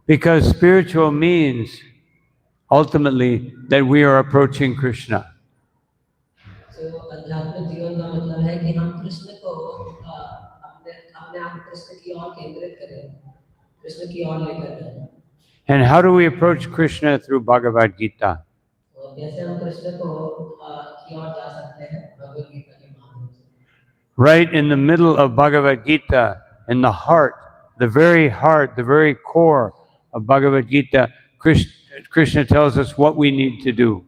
A: Because spiritual means ultimately that we are approaching Krishna. And how do we approach Krishna through Bhagavad Gita? Right in the middle of Bhagavad Gita, in the heart, the very core of Bhagavad Gita, Krishna tells us what we need to do.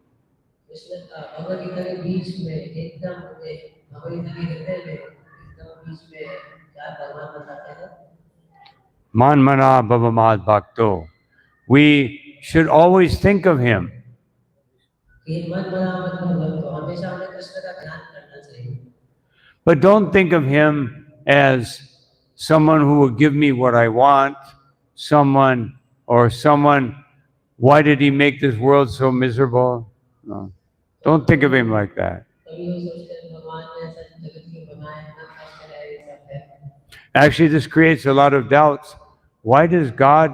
A: Man mana bhavamad bhakto. We should always think of him
C: ये मन बना मत भगवत को हमेशा हमें कृष्ण का ध्यान करना चाहिए
A: But don't think of him as someone who will give me what I want, someone, why did he make this world so miserable? No. Don't think of him like that.
C: कभी वो सोचते हैं भगवान ने ऐसा जगत क्यों बनाया इतना कष्ट है ये सब है
A: Actually, this creates a lot of doubts. Why does God,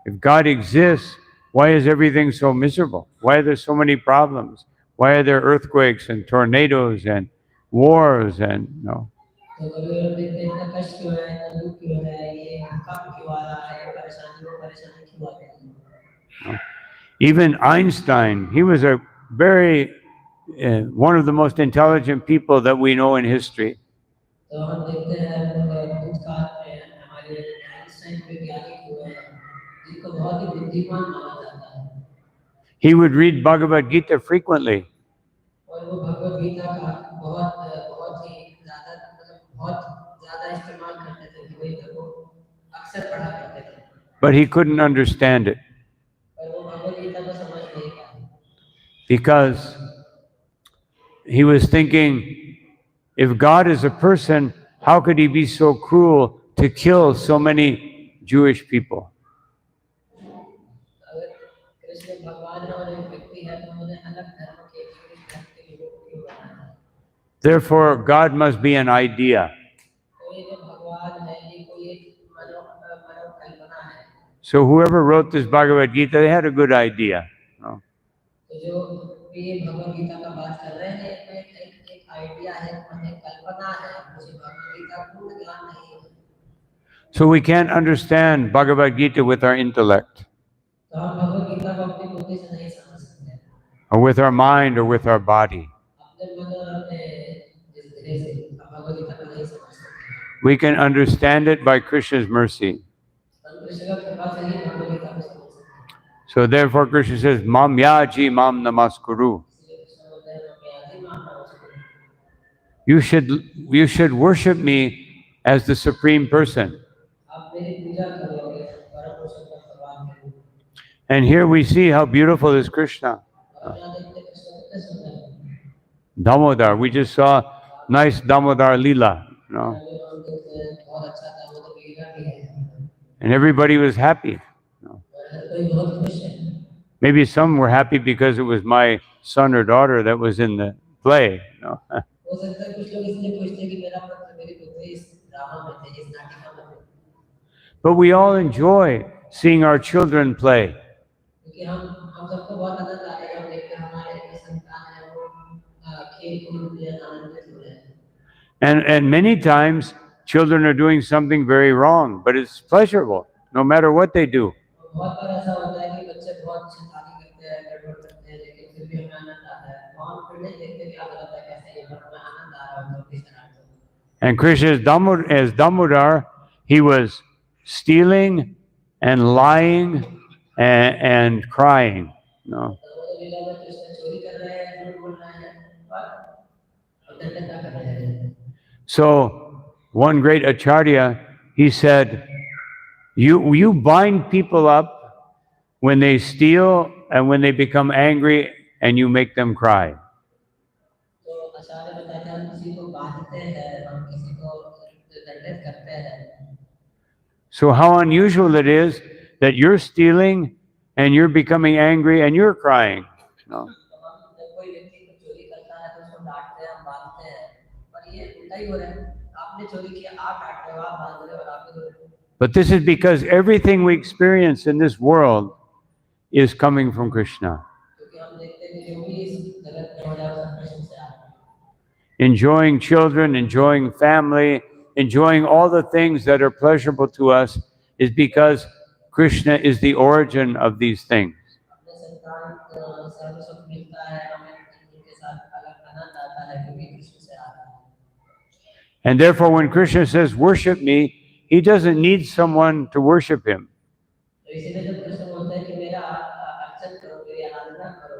A: if God exists, why is everything so miserable? Why are there so many problems? Why are there earthquakes and tornadoes and wars and no?
C: तो कभी लोग देखते हैं इतना कष्ट क्यों है इतना दुख क्यों है ये कब क्यों आ रहा है ये परेशानी वो परेशानी क्यों आ रही है
A: Even Einstein, he was a very one of the most intelligent people that we know in history.
C: तो हम देखते हैं भूतकाल में हमारे आइंस्टाइन वैज्ञानिक हुए हैं जिनको बहुत ही बुद्धिमान माना जाता है
A: He would read Bhagavad Gita frequently.
C: और वो भगवद गीता का बहुत बहुत ही ज्यादा मतलब बहुत ज्यादा इस्तेमाल करते थे कि वही को अक्सर पढ़ा करते थे
A: But he couldn't understand it
C: और वो भगवद गीता को समझ नहीं पाए
A: because he was thinking, if God is a person, how could he be so cruel to kill so many Jewish people?
C: अगर कृष्ण भगवान और एक व्यक्ति है तो उन्होंने अलग धर्म के जीवित धर्म के लोगों को क्यों बनाया
A: Therefore, God must be an idea.
C: तो ये जो भगवान है ये कोई एक मनोकल्पना है
A: So whoever wrote this Bhagavad Gita, they had a good idea. No?
C: तो जो ये भगवद गीता का बात कर रहे हैं ये एक आइडिया है एक कल्पना है मुझे भगवद गीता पूर्ण ज्ञान नहीं है
A: So we can't understand Bhagavad Gita with our intellect,
C: तो हम भगवद गीता को अपनी बुद्धि से नहीं समझ सकते
A: or with our mind, or with our body.
C: अपने मन और अपने इस धीरे से भगवद गीता को नहीं समझ सकते
A: We can understand it by Krishna's mercy.
C: हम कृष्ण का कृपा से ही भगवद गीता को समझ सकते हैं
A: So therefore Krishna says, Mam yaji mam namaskuru.
C: इसलिए कृष्ण बोलते हैं मैं आदि मानता हूँ
A: You should worship me as the supreme person.
C: आप मेरी पूजा करोगे परम पुरुष का भगवान के रूप
A: And here we see how beautiful is Krishna.
C: और यहाँ देखते हैं कृष्ण कितने सुंदर हैं
A: Damodar. We just saw nice Damodar Leela. You know?
C: हम देखते हैं बहुत अच्छा था वो तो लीला भी है
A: And everybody was happy. You know?
C: और हर कोई बहुत खुश है
A: Maybe some were happy because it was my son or daughter that was in the play. You know?
C: हो सकता है कुछ लोग इसलिए खुश थे कि मेरा पुत्र मेरी पुत्री इस ड्रामा में थे इस नाटिका में थे
A: But we all enjoy seeing our children play.
C: क्योंकि हम सबको बहुत आनंद आता है जब देखते हैं हमारे जो संतान है वो खेल कूद में आनंदित हो रहे हैं
A: And many times children are doing something very wrong, but it's pleasurable, no matter what they do.
C: और बहुत बार ऐसा होता है कि बच्चे बहुत शैतानी करते हैं गड़बड़ करते हैं लेकिन फिर भी हमें आनंद आता है तो हम फिर नहीं देखते क्या गलत है कैसे ये पर हमें आनंद आ रहा है तो किस तरह से
A: And Krishna as Damodar, he was stealing and lying and crying. No.
C: तो लीला में कृष्ण चोरी कर रहे हैं झूठ बोल रहे हैं और दंडता कर रहे हैं
A: So one great acharya, he said, you bind people up when they steal and when they become angry and you make them cry.
C: तो आचार्य बताते हैं हम किसी को बांधते हैं हम किसी को दंडित करते हैं
A: So how unusual it is that you're stealing and you're becoming angry and you're crying. No.
C: तो हम जब कोई व्यक्ति को चोरी करता है तो उसको डांटते हैं हम बांधते हैं पर ये उल्टा ही हो रहा है आपने चोरी किया आप डांट रहे हो आप बांध रहे हो और आप भी
A: But this is because everything we experience in this world is coming from Krishna.
C: क्योंकि हम देखते हैं कि जो भी इस जगत में हो रहा है वो सब कृष्ण से आ रहा है
A: Enjoying children, enjoying family, enjoying all the things that are pleasurable to us is because Krishna is the origin of these things.
C: अपने संतान को सर्व सुख मिलता है हमें उनके साथ अलग आनंद आता है क्योंकि कृष्ण से आ रहा है
A: And therefore, when Krishna says, worship me, he doesn't need someone to worship him.
C: तो इसीलिए जब कृष्ण बोलते हैं कि मेरा अर्चन करो मेरी आराधना करो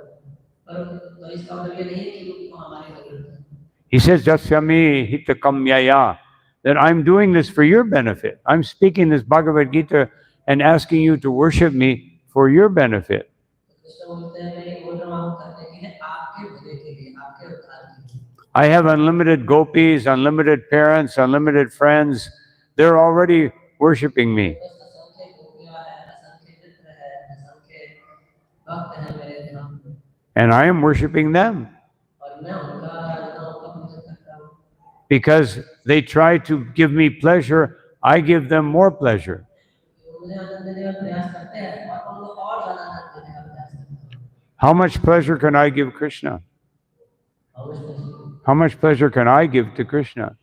C: पर तो इसका मतलब ये नहीं कि उनको हमारी जरूरत है
A: He says, Jasyami hitakamyaya, that I'm doing this for your benefit. I'm speaking this Bhagavad Gita and asking you to worship me for your benefit.
C: Krishna बोलते हैं मैं ये बोल रहा हूँ करने के लिए
A: I have unlimited gopis, unlimited parents, unlimited friends. They're already worshiping me.
C: दोस्त असंख्य गोपियां हैं, असंख्य मित्र हैं, असंख्य भक्त हैं मेरे धाम,
A: And I am worshiping them
C: और मैं उनका पूजन करता हूँ।
A: because they try to give me pleasure. I give them more pleasure.
C: वो मुझे आनंद देने का प्रयास करते हैं और उनको और ज्यादा आनंद देने का प्रयास करते हैं।
A: How much pleasure can I give Krishna?
C: अवश्य
A: How much pleasure can I give to Krishna?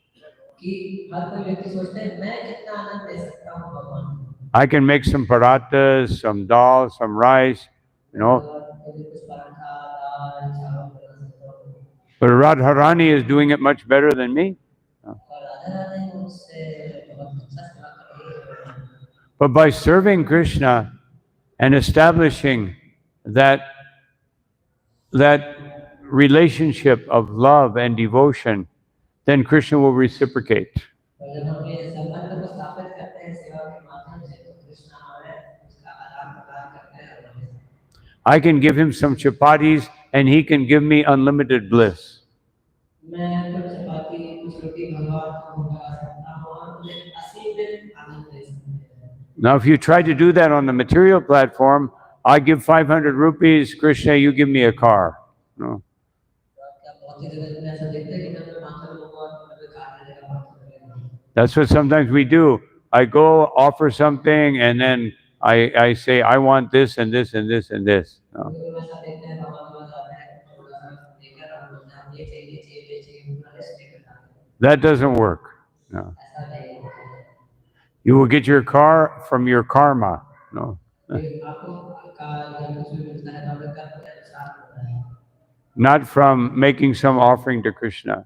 C: कि हर कोई व्यक्ति सोचते हैं मैं कितना आनंद दे सकता हूँ भगवान को।
A: I can make some parathas, some dal, some rice, you know.
C: कभी कुछ पराठा, दाल, चावल बना सकता हूँ।
A: But Radharani is doing it much better than me.
C: और राधा रानी मुझसे बहुत अच्छा सेवा कर रही है।
A: But by serving Krishna and establishing that relationship of love and devotion, then Krishna will reciprocate.
C: और जब हम ये संबंध को स्थापित करते हैं सेवा के माध्यम से तो कृष्ण हमें उसका आदान प्रदान करते हैं हमारे साथ।
A: I can give him some chapatis and he can give me unlimited bliss.
C: मैं कुछ चपाती कुछ रोटी भगवान को खिला सकता हूँ और मुझे असीमित आनंद दे सकते हैं।
A: Now, if you try to do that on the material platform, I give 500 rupees, Krishna, you give me a car. No. That's what sometimes we do. I go offer something and then I say, I want this and this and this and this. No. That doesn't work. No. You will get your car from your karma. No. Not from making some offering to Krishna.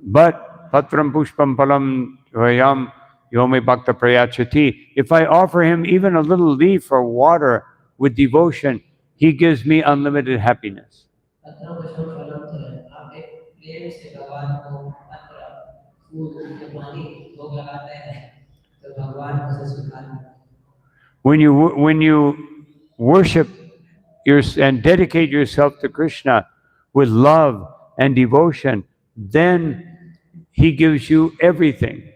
A: But patram pushpam palam vayam yome bhakta prayachati. If I offer him even a little leaf or water with devotion, he gives me unlimited happiness. When you worship and dedicate yourself to Krishna with love and devotion, then he gives you everything.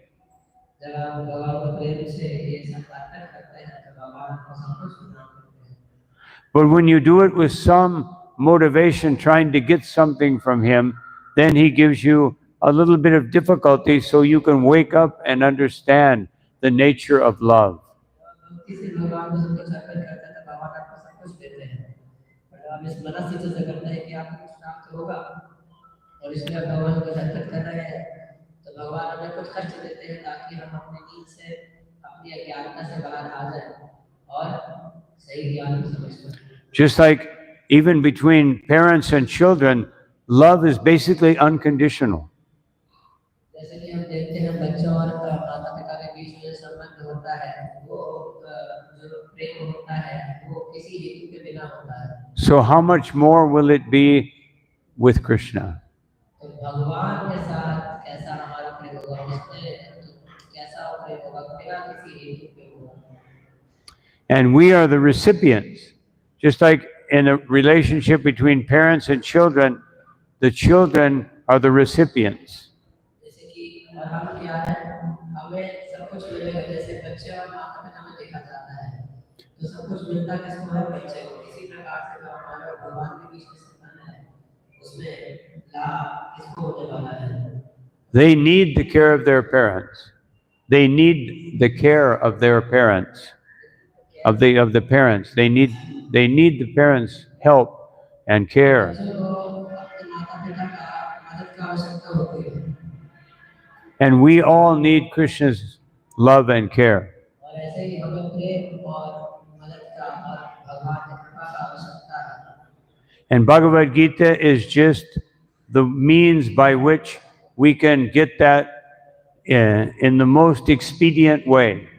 A: But when you do it with some motivation, trying to get something from him, then he gives you a little bit of difficulty so you can wake up and understand the nature of love. Just like even between parents and children, love is basically unconditional. So how much more will it be with Krishna? And we are the recipients. Just like in a relationship between parents and children, the children are the recipients. They need the care of their parents. They need the care of their parents, of the parents. They need the parents' help and care. And we all need Krishna's love and care. And Bhagavad Gita is just the means by which we can get that in the most expedient way.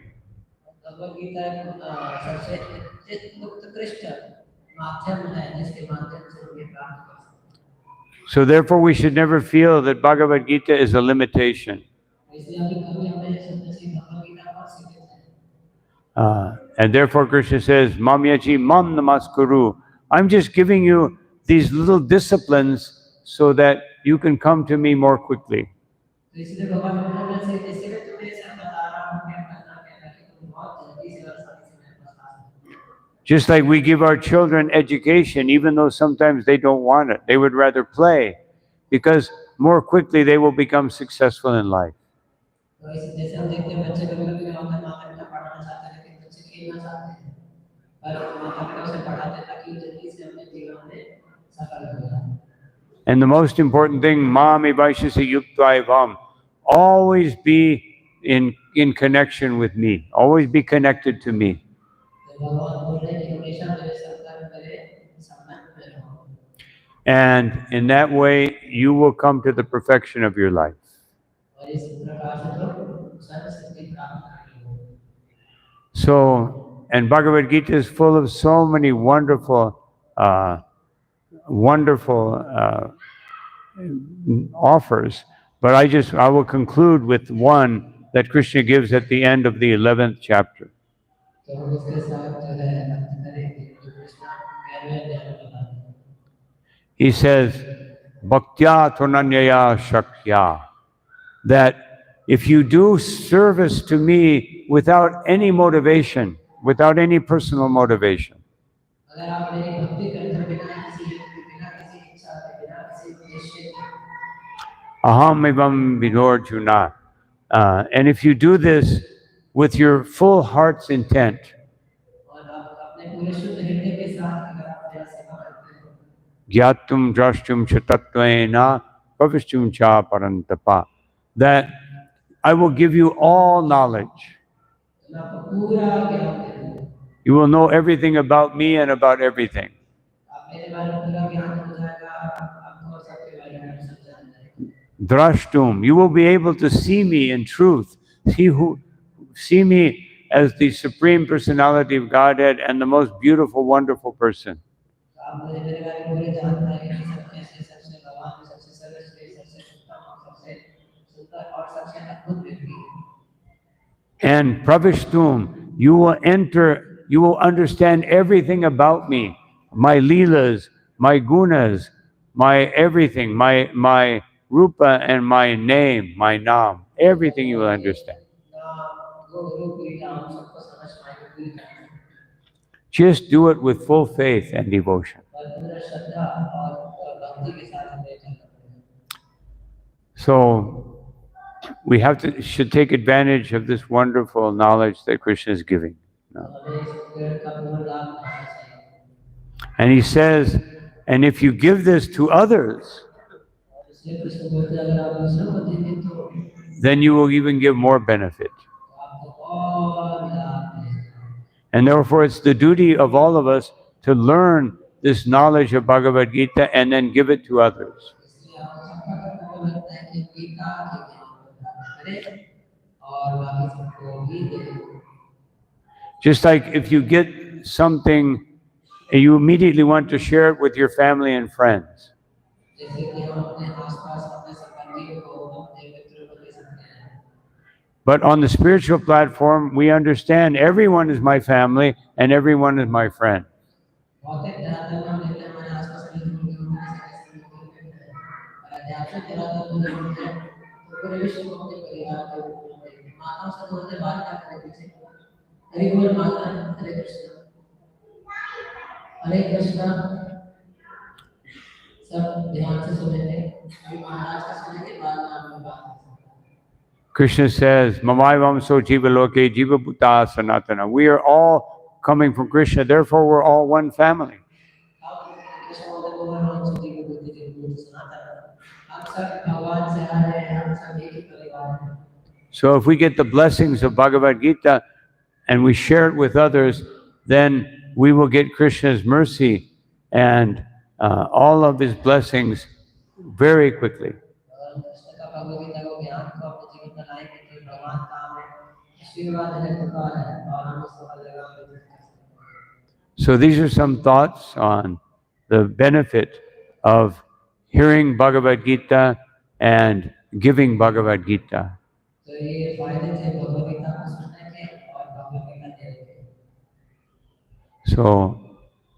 A: So therefore we should never feel that Bhagavad Gita is a limitation. And therefore Krishna says, Mamyaji mam namaskuru. I'm just giving you these little disciplines so that you can come to me more quickly.
C: तो इसलिए भगवान ने से जैसे मैं तुम्हें सब बता रहा हूँ क्या करना ताकि तुम बहुत जल्दी से और आसानी से मेरे पास आ सको।
A: Just like we give our children education, even though sometimes they don't want it, they would rather play, because more quickly they will become successful in life.
C: तो इसी जैसे हम देखते हैं बच्चे कभी-कभी क्या होता है माता पिता पढ़ाना चाहते हैं लेकिन बच्चे खेलना चाहते हैं पर माता पिता उसे पढ़ाते हैं ताकि वो जल्दी से अपने जीवन में सफल हो जाए।
A: And the most important thing, Mami Vaishasi Yuktaivam, always be in connection with me, always be connected to me.
C: तो भगवान बोल रहे हैं कि हमेशा मेरे संपर्क में संबंध में रहो।
A: And in that way, you will come to the perfection of your life.
C: और इस प्रकार से तुम सर्वसिद्धि प्राप्त करोगे।
A: So, and Bhagavad Gita is full of so many wonderful, offers. But I will conclude with one that Krishna gives at the end of the 11th chapter.
C: तो हम इसके साथ जो है अंत करेंगे जो कृष्ण 11वें अध्याय में बताते हैं।
A: He says, Bhaktya Tunanyaya Shakya, that if you do service to me without any motivation, without any personal motivation,
C: अगर आप मेरी भक्ति करते हो बिना किसी इच्छा के बिना किसी उद्देश्य के
A: aham evam vidorjuna, and if you do this with your full heart's intent,
C: और आप अपने पूरे शुद्ध हृदय के साथ अगर आप मेरा सेवा करते हैं
A: Gyatum drashtum chatatvena pravishtum cha parantapa, that I will give you all knowledge.
C: तो मैं आपको पूरा ज्ञान दे दूंगा।
A: You will know everything about me and about everything.
C: आप मेरे बारे में पूरा ज्ञान हो जाएगा आपको और सबके बारे में सब जान जाएंगे।
A: Drashtum, you will be able to see me in truth, see me as the Supreme Personality of Godhead and the most beautiful, wonderful person.
C: तो आप मुझे मेरे बारे में पूरे जान पाएंगे कि सबसे सबसे भगवान सबसे सर्वश्रेष्ठ सबसे उत्तम और सबसे सुंदर और सबसे अद्भुत व्यक्ति है।
A: And Pravishtum, you will understand everything about me, my leelas, my gunas, my everything, my rupa and my name, my nam, everything you will understand.
C: नाम गुण रूप लीला हम सबको समझ पाएंगे पूरी तरह से।
A: Just do it with full faith and devotion.
C: और पूरा श्रद्धा और भक्ति के साथ हमें चलना पड़ेगा।
A: So we should take advantage of this wonderful knowledge that Krishna is giving.
C: तो हमें इस पेड़ का पूर्ण लाभ उठाना चाहिए।
A: And he says, and if you give this to others,
C: और इसलिए कृष्ण बोलते हैं अगर आप दूसरों को देंगे तो
A: then you will even give more benefit.
C: आपको और लाभ मिलेगा।
A: And therefore, it's the duty of all of us to learn this knowledge of Bhagavad Gita and then give it to others.
C: इसलिए आप सबका कर्तव्य बनता है कि गीता के ज्ञान को प्राप्त करें और बाकी सबको भी दें।
A: Just like if you get something, you immediately want to share it with your family and friends.
C: जैसे कि हम अपने आसपास अपने संबंधियों को अपने मित्रों को दे सकते हैं।
A: But on the spiritual platform, we understand everyone is my family and everyone is my friend.
C: भौतिक धरातल में हम देखते हैं हमारे आसपास के लोग जो हमारे साथ मिलते हैं और आध्यात्मिक धरातल में जब होते हैं तो पूरे विश्व को अपने परिवार के रूप में देखते हैं। माताओं से बोलते बात क्या करें पीछे हरि बोल माता हरे कृष्ण सब ध्यान से सुनेंगे अभी महाराज का सुनने के बाद में हम बात
A: Krishna says, Mamaivam so jiva loke jiva bhuta sanatana. We are all coming from Krishna, therefore we're all one family. So if we get the blessings of Bhagavad Gita and we share it with others, then we will get Krishna's mercy and all of his blessings very quickly. So these are some thoughts on the benefit of hearing Bhagavad Gita and giving Bhagavad Gita. So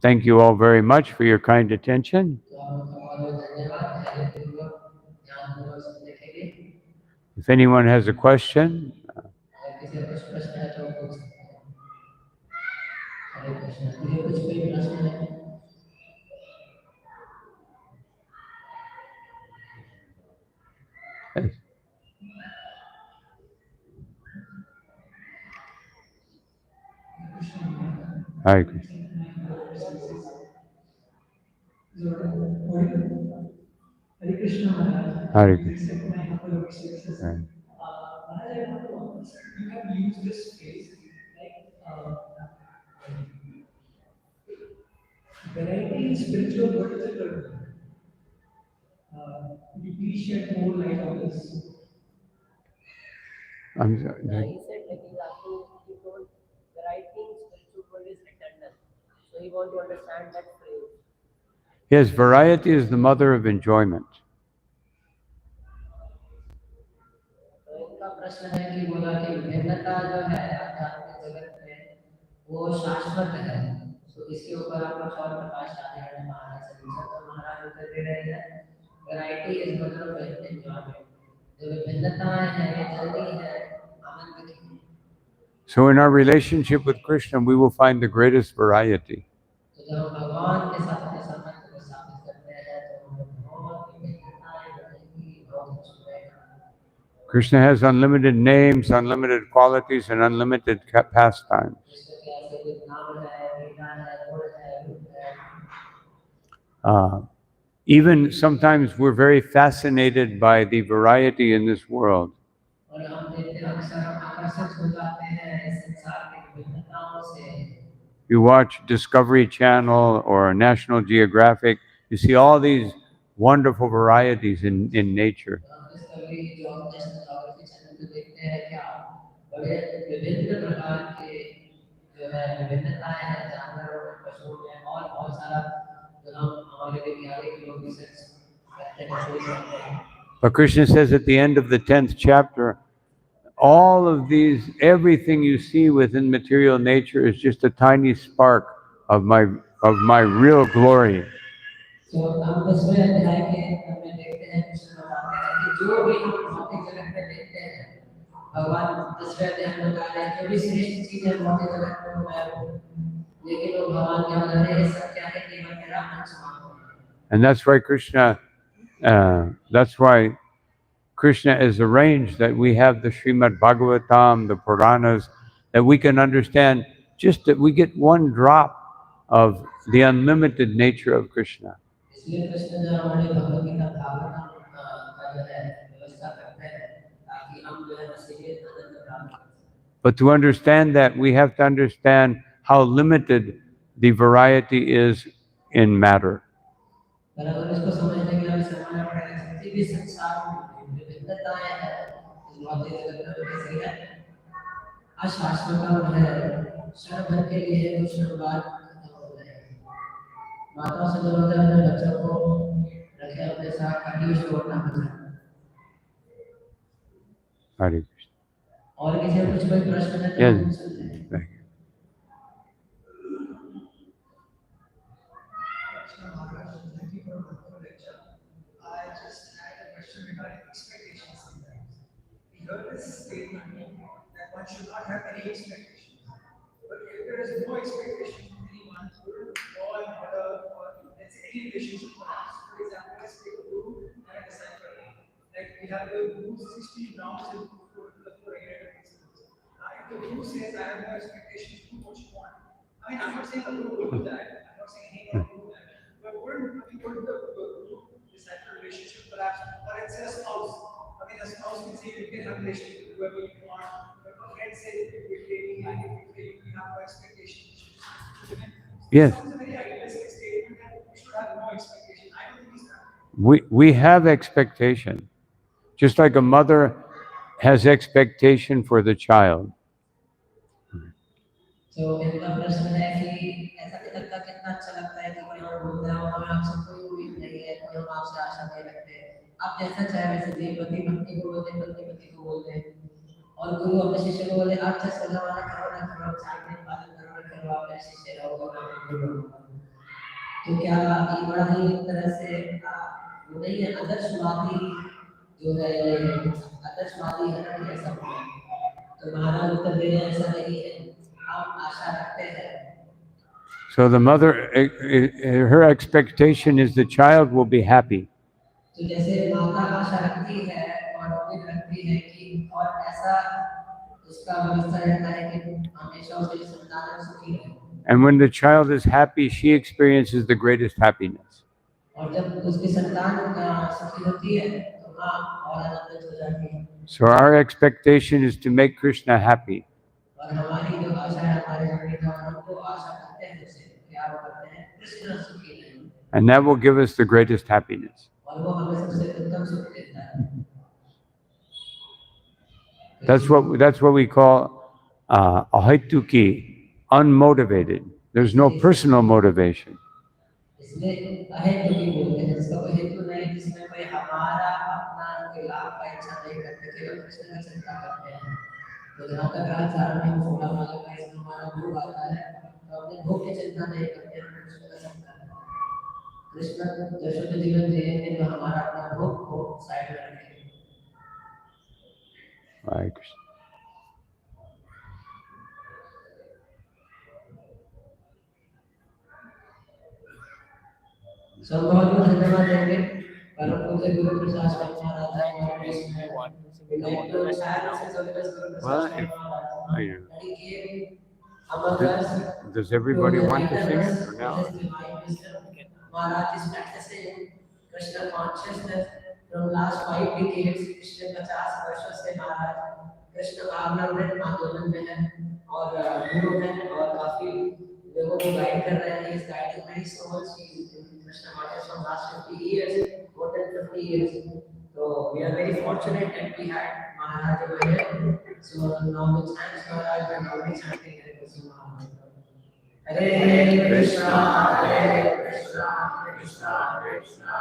A: Thank you all very much for your kind attention.
C: तो आप लोग का बहुत बहुत धन्यवाद धैर्यपूर्वक ध्यानपूर्वक सुनने के लिए।
A: If anyone has a question,
C: अगर किसी का कुछ प्रश्न है तो पूछ सकते हैं। हरे कृष्ण। किसी कुछ कोई प्रश्न है?
A: yes. Hare Krishna.
C: Hare Krishna Maharaj.
A: Hare Krishna. Right.
C: Maharaj, I want to understand, you have used this phrase like variety in spiritual, what is it? Could you please shed more light on this?
A: I'm sorry.
C: He said like he's asking, he told variety in spiritual world is eternal. So he want to understand that phrase.
A: Yes, variety is the mother of enjoyment.
C: तो इनका प्रश्न है कि बोला कि भिन्नता जो है आध्यात्मिक जगत में वो शाश्वत है। तो इसके ऊपर आप कुछ और प्रकाश डालें महाराज से पूछा तो महाराज उत्तर दे रहे हैं variety is mother of enjoyment. जो भिन्नताएं हैं ये जल्दी है आनंद की।
A: So in our relationship with Krishna, we will find the greatest variety.
C: तो जब हम भगवान के साथ अपने संबंध को स्थापित करते हैं तो हमें बहुत ही भिन्नताएं बढ़ेंगी बहुत कुछ मिलेगा।
A: Krishna has unlimited names, unlimited qualities, and unlimited pastimes.
C: Krishna के ऐसे कुछ नाम है लीला है गुण है रूप है।
A: Even sometimes we're very fascinated by the variety in this world.
C: और हम देखते हैं अक्सर हम आकर्षित हो जाते हैं इस संसार की विभिन्नताओं से।
A: You watch Discovery Channel or National Geographic, you see all these wonderful varieties in nature.
C: हम डिस्कवरी जो हम नेशनल ज्योग्राफी चैनल पे देखते हैं क्या बड़े विभिन्न प्रकार के जो है विभिन्नताएं हैं जानवरों में पशुओं में और बहुत सारा जो हम हमारे वैज्ञानिक लोग रिसर्च करते हैं खोज करते हैं।
A: But Krishna says at the end of the 10th chapter, all of these, everything you see within material nature is just a tiny spark of my real glory.
C: तो हम 10वें अध्याय के अंत में देखते हैं कृष्ण बताते हैं कि जो भी हम भौतिक जगत में देखते हैं भगवान 10वें अध्याय में बता रहे हैं जो भी श्रेष्ठ चीज है भौतिक जगत में मैं हूँ। लेकिन वो भगवान क्या बोल रहे हैं सब क्या है केवल मेरा अंश मात्र है।
A: And that's why Krishna has arranged that we have the Srimad Bhagavatam, the Puranas, that we can understand just that we get one drop of the unlimited nature of Krishna.
C: इसलिए कृष्ण जो हमारे भगवद गीता भागवतम का जो है व्यवस्था करते हैं ताकि हम जो है असीमित आनंद प्राप्त कर सकें।
A: But to understand that, we have to understand how limited the variety is in matter.
C: पर अगर इसको समझने के लिए हमें समझना पड़ेगा जितनी भी संसार में विभिन्नताएं हैं इस भौतिक जगत में कैसी है अशाश्वत है क्षण भर के लिए कुछ क्षण बाद खत्म हो जाएगी। माताओं से जरूरत है अपने बच्चों को रखे अपने साथ कभी छोड़ना मत।
A: Hare Krishna.
C: और किसी को कुछ कोई प्रश्न है तो
A: Yes.
C: पूछ सकते हैं।
A: Thank you.
D: Thank you for a wonderful lecture. I just had a question regarding expectations sometimes. We heard this statement that one should not have any expectations. But if there is no expectation from anyone, law and order, or let's say any relationship perhaps, for example, let's take a guru and a disciple. Like we have the guru's 16 rounds in the 400 principles. If the guru says, I have no expectations, do what you want. I mean, I'm not saying a guru will do that. I'm not saying any guru will do that. But wouldn't the guru-disciple relationship perhaps, or let's say a spouse. I mean, a spouse can say you can have a relationship with whoever you want. But a friend says we're dating and we have no expectations.
A: Yes.
D: It's a very idealistic statement that we should have no expectation. I don't think it's that.
A: We have expectation. Just like a mother has expectation for the child.
C: तो इनका प्रश्न है कि ऐसा नहीं लगता कितना अच्छा लगता है कि कोई हम बोलता है और हमें आपसे कोई उम्मीद नहीं है कोई हम आपसे आशा नहीं रखते आप जैसा चाहे वैसे जी पति पत्नी को बोलते पत्नी पति को बोलते और गुरु अपने शिष्य को बोले आप जैसा वाला करो ना करो साइड में पालन करो ना करो आप ऐसे शिष्य रहोगे ना गुरु तो क्या ये बड़ा ही एक तरह से वो नहीं है आदर्शवादी जो है ये आदर्शवादी है ना ऐसा बोला तो महाराज उत्तर दे रहे हैं ऐसा नहीं है हम आशा रखते हैं
A: So the mother, her expectation is the child will be happy.
C: तो जैसे माता आशा रखती है और उम्मीद रखती है कि और ऐसा उसका व्यवस्था रहता है कि हमेशा उसके संतान सुखी रहे
A: And when the child is happy, she experiences the greatest happiness.
C: और जब उसकी संतान सुखी होती है तो माँ और आनंदित हो जाती है
A: So our expectation is to make Krishna happy.
C: और हमारी जो आशा है हमारे जीवन में हम तो आशा करते हैं उससे प्यार करते हैं कृष्ण सुखी रहे
A: And that will give us the greatest happiness.
C: और वो हमें सबसे उत्तम सुख देता है
A: That's what we call ahaituki, unmotivated. There's no personal motivation.
C: इसलिए अहेतु भी बोलते हैं इसका कोई हेतु नहीं जिसमें कोई हमारा अपना कोई लाभ का इच्छा नहीं करते केवल कृष्ण का चिंता करते हैं तो जहाँ तक राजचारण में थोड़ा वाला का इसमें हमारा भोग आता है तो अपने भोग की चिंता नहीं करते हैं कृष्ण का चिंता करते हैं कृष्ण जो शुद्ध जीवन जिएंगे जो हमारा अपना भोग को साइड में रखेंगे
A: Hare Krishna.
C: सब बहुत बहुत धन्यवाद देंगे परम पूज्य Guru Prasad Swami Maharaj
A: Does everybody want to sing it or now?
C: Maharaj is practicing Krishna consciousness from last 5 decades. पिछले 50 वर्षों से महाराज कृष्ण भावनामृत आंदोलन में है और गुरु हैं और काफी लोगों को गाइड कर रहे हैं. He is guiding many souls. Krishna consciousness from last 50 years, more than 50 years. So we are very fortunate that we had Maharaj over here. So now we thank Maharaj and now we chanting Hare Krishna Maharaj. Hare Krishna, Hare Krishna, Krishna Krishna,